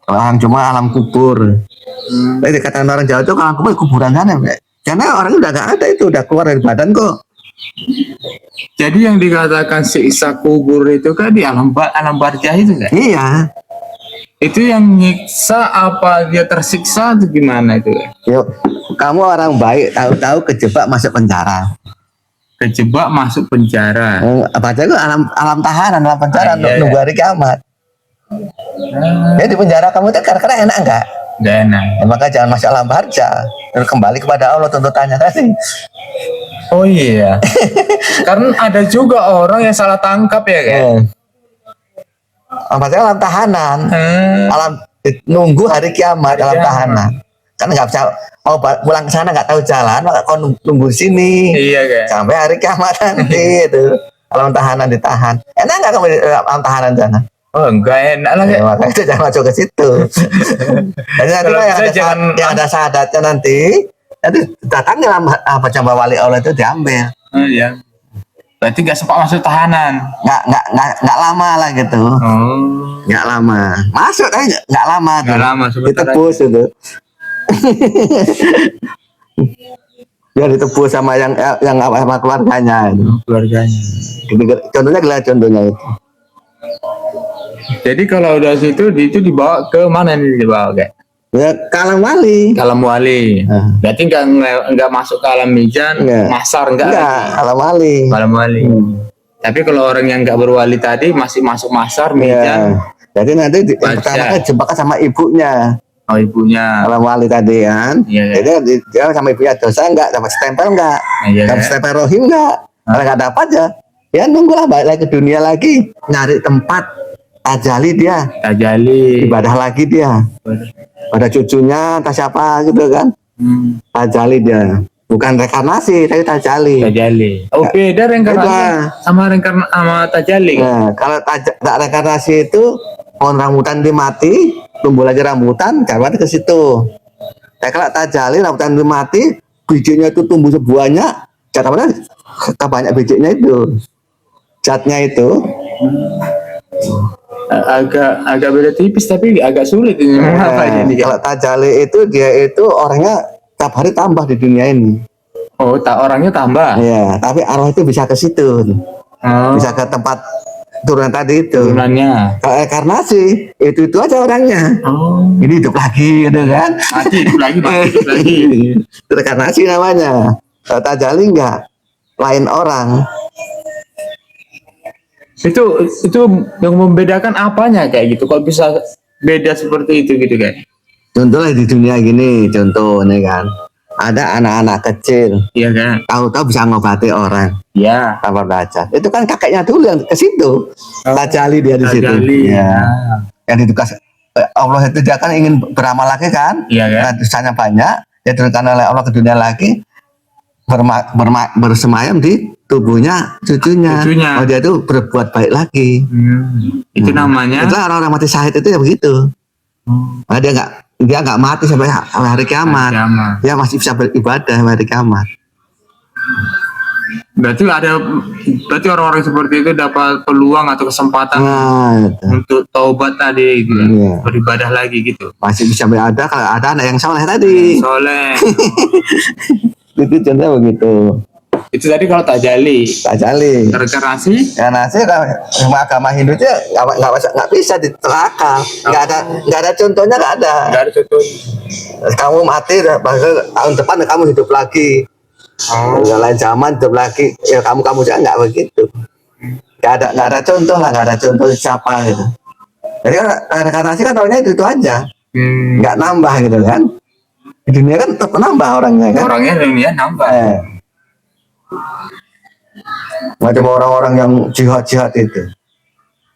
Speaker 2: Kalau alam cuma alam kubur. Tapi dikatakan orang Jawa itu kalau kubur kuburan sana, Mbak. Karena orang udah gak ada itu, udah keluar dari badan kok.
Speaker 3: Jadi yang dikatakan siksa kubur itu kan di alam barja itu kan?
Speaker 2: Iya.
Speaker 3: Itu yang nyiksa apa dia tersiksa atau gimana itu kan?
Speaker 2: Yuk, kamu orang baik, tahu-tahu kejebak masuk penjara.
Speaker 3: Kejebak masuk penjara.
Speaker 2: Apa aja itu alam tahanan, alam penjara,
Speaker 3: Iya,
Speaker 2: nunggu hari kiamat. Ya di penjara kamu itu kira-kira enak enggak?
Speaker 3: Gak enak.
Speaker 2: Ya, maka jangan masuk alam barja. Terus kembali kepada Allah tuntutannya tadi.
Speaker 3: Oh iya. Karena ada juga orang yang salah tangkap ya kan?
Speaker 2: Apa aja alam tahanan, alam nunggu hari kiamat, alam
Speaker 3: kiamat.
Speaker 2: tahanan. Kan nggak bisa pulang ke sana nggak tahu jalan, maka kau nunggu sini
Speaker 3: Iya kan?
Speaker 2: sampai hari kiamat nanti itu alam tahanan ditahan. Enak nggak kamu di alam tahanan sana?
Speaker 3: Oh enggak enak lah.
Speaker 2: Ya, maka itu jangan masuk ke situ. Jadi nanti
Speaker 3: Kalau
Speaker 2: yang
Speaker 3: bisa
Speaker 2: ada, yang ada syahadatnya nanti datangnya apa coba wali Allah itu diambil.
Speaker 3: Oh iya. Berarti nggak sempat masuk tahanan.
Speaker 2: Nggak lama lah gitu.
Speaker 3: Oh.
Speaker 2: Nggak lama. Masuk tapi nggak lama tuh.
Speaker 3: Nggak lama sebentar.
Speaker 2: Ditebus itu. Ya ditebus sama yang sama keluarganya itu.
Speaker 3: Keluarganya.
Speaker 2: Contohnya adalah contohnya itu.
Speaker 3: Jadi kalau udah situ itu dibawa ke mana nih dibawa kayak?
Speaker 2: Ya kalam wali.
Speaker 3: Ke alam wali. Berarti nggak masuk ke alam mizan,
Speaker 2: Nggak.
Speaker 3: masar enggak?
Speaker 2: Enggak, kalam wali.
Speaker 3: Alam wali. Tapi kalau orang yang nggak berwali tadi masih masuk masar mizan.
Speaker 2: Ya. Jadi nanti
Speaker 3: Baca.
Speaker 2: pertama kan jebak sama ibunya.
Speaker 3: Oh ibunya.
Speaker 2: Kalam wali tadi kan.
Speaker 3: Iya, iya.
Speaker 2: Jadi dia sama ibunya dosa enggak, dapat stempel enggak?
Speaker 3: Iya,
Speaker 2: Dapat
Speaker 3: iya.
Speaker 2: stempel rohim enggak? Kalau enggak dapat ya nunggulah balik lagi ke dunia lagi, nyari tempat ajali dia,
Speaker 3: Tajali.
Speaker 2: ibadah lagi dia. Pada cucunya entah siapa gitu kan. Tajali dia. Bukan rekarnasi tapi tajali.
Speaker 3: Tajali. Oh beda reinkarnasi
Speaker 2: Beda.
Speaker 3: sama tajali.
Speaker 2: Nah, kalau tak rekarnasi itu pohon rambutan dia mati, tumbuh lagi rambutan, jangan ke situ. Nah, kalau tajali rambutan dia mati, bijinya itu tumbuh sebuahnya, mana? Banyak bijinya itu, catnya itu.
Speaker 3: Agak beda tipis tapi agak sulit ini.
Speaker 2: Kalau tajali itu dia itu orangnya tiap hari tambah di dunia ini.
Speaker 3: Oh, orangnya tambah.
Speaker 2: Ya, tapi arwah itu bisa ke situ, bisa ke tempat turunan tadi itu.
Speaker 3: Turunannya.
Speaker 2: Kalau rekarnasi itu aja orangnya.
Speaker 3: Oh.
Speaker 2: Ini hidup lagi, gitu kan?
Speaker 3: Mati hidup lagi, hidup lagi.
Speaker 2: Itu rekarnasi namanya. Kalau tajali enggak, lain orang.
Speaker 3: Itu yang membedakan apanya kayak gitu? Kok bisa beda seperti itu gitu kayak?
Speaker 2: Contohnya di dunia gini, contoh nih kan. ada anak-anak kecil,
Speaker 3: Iya kan?
Speaker 2: tahu-tahu bisa ngobati orang
Speaker 3: Iya.
Speaker 2: tanpa belajar. Itu kan kakeknya dulu yang ke situ. Tajali dia di situ.
Speaker 3: Tajali.
Speaker 2: Ya. Yang ditugas Allah itu dia kan ingin beramal lagi kan?
Speaker 3: Iya kan?
Speaker 2: Nah, dosanya banyak, dia turunkan oleh Allah ke dunia lagi, bersemayam di tubuhnya cucunya. Oh, dia itu berbuat baik lagi.
Speaker 3: Itu namanya.
Speaker 2: Itu orang-orang mati syahid itu ya begitu. Nah, dia nggak mati sampai hari kiamat. Dia masih bisa beribadah sampai hari kiamat.
Speaker 3: Berarti orang-orang seperti itu dapat peluang atau kesempatan untuk taubat tadi, gitu.
Speaker 2: Iya.
Speaker 3: Beribadah lagi gitu.
Speaker 2: Masih bisa berada kalau ada anak yang soleh tadi.
Speaker 3: Soleh.
Speaker 2: Itu contohnya begitu.
Speaker 3: Itu tadi kalau tajali. Reinkarnasi.
Speaker 2: Karena sih kalau agama Hindu itu nggak bisa ditelakal. Nggak ada contohnya, nggak ada.
Speaker 3: Nggak ada contoh.
Speaker 2: Kamu mati, tahun depan kamu hidup lagi. Lain zaman hidup lagi. Ya kamu jangan nggak begitu. Nggak ada contoh lah, nggak ada contoh siapa gitu. Jadi reinkarnasi kan tahunya itu aja. Nggak nambah gitu kan. Di dunia kan tetap nambah orangnya kan.
Speaker 3: Orangnya di dunia nambah.
Speaker 2: Macam orang-orang yang jihad itu.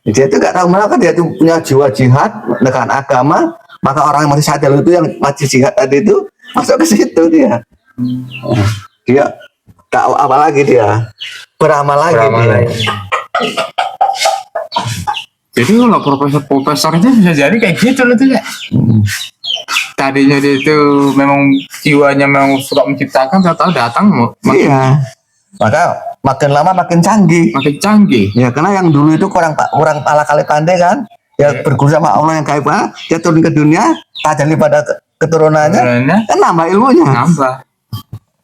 Speaker 2: Dia itu nggak tahu mana kan dia itu punya jiwa jihad dengan agama, maka orang yang masih sadar itu yang masih jihad tadi itu masuk ke situ dia. Dia tak apa lagi dia beramal lagi.
Speaker 3: Jadi kalau profesor itu bisa jadi kayak gitu loh tuh ya. Tadinya dia itu memang jiwanya memang suka menciptakan, tahu datang
Speaker 2: iya. Maka makin lama makin canggih. Ya karena yang dulu itu kurang pala kali pandai kan. Ya berguru sama Allah yang gaib, dia turun ke dunia, tajali pada keturunannya, kan nambah ilmunya.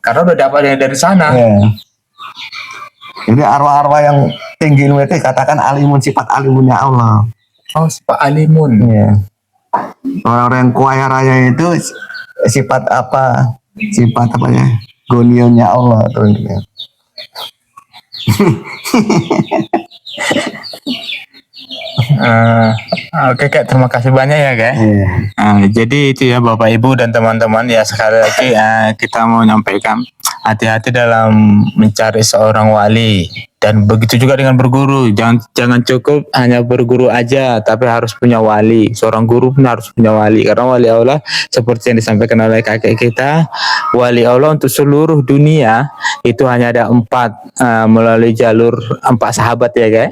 Speaker 3: Karena udah dapat dari sana.
Speaker 2: Jadi arwah-arwah yang tinggi ilmu itu katakan alimun, sifat alimunnya Allah.
Speaker 3: Oh, sifat alimun.
Speaker 2: Iya. Orang-orang yang kaya raya itu sifat apa? Sifat apa ya? Gonionnya Allah turun.
Speaker 3: Oke Kak, terima kasih banyak ya Kak. Jadi itu ya Bapak Ibu dan teman-teman ya, sekali lagi kita mau nyampaikan hati-hati dalam mencari seorang wali, dan begitu juga dengan berguru. Jangan cukup hanya berguru aja, tapi harus punya wali. Seorang guru pun harus punya wali, karena wali Allah seperti yang disampaikan oleh kakek kita, wali Allah untuk seluruh dunia itu hanya ada 4 melalui jalur 4 sahabat ya Kak.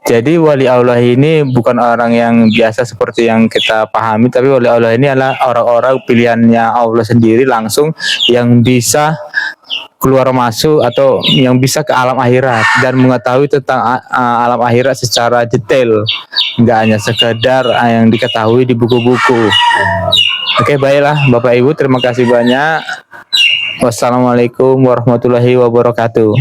Speaker 3: Jadi wali Allah ini bukan orang yang biasa seperti yang kita pahami, tapi wali Allah ini adalah orang-orang pilihannya Allah sendiri langsung, yang bisa keluar masuk atau yang bisa ke alam akhirat dan mengetahui tentang alam akhirat secara detail, nggak hanya sekedar yang diketahui di buku-buku. Oke, baiklah Bapak Ibu, terima kasih banyak. Wassalamualaikum warahmatullahi wabarakatuh.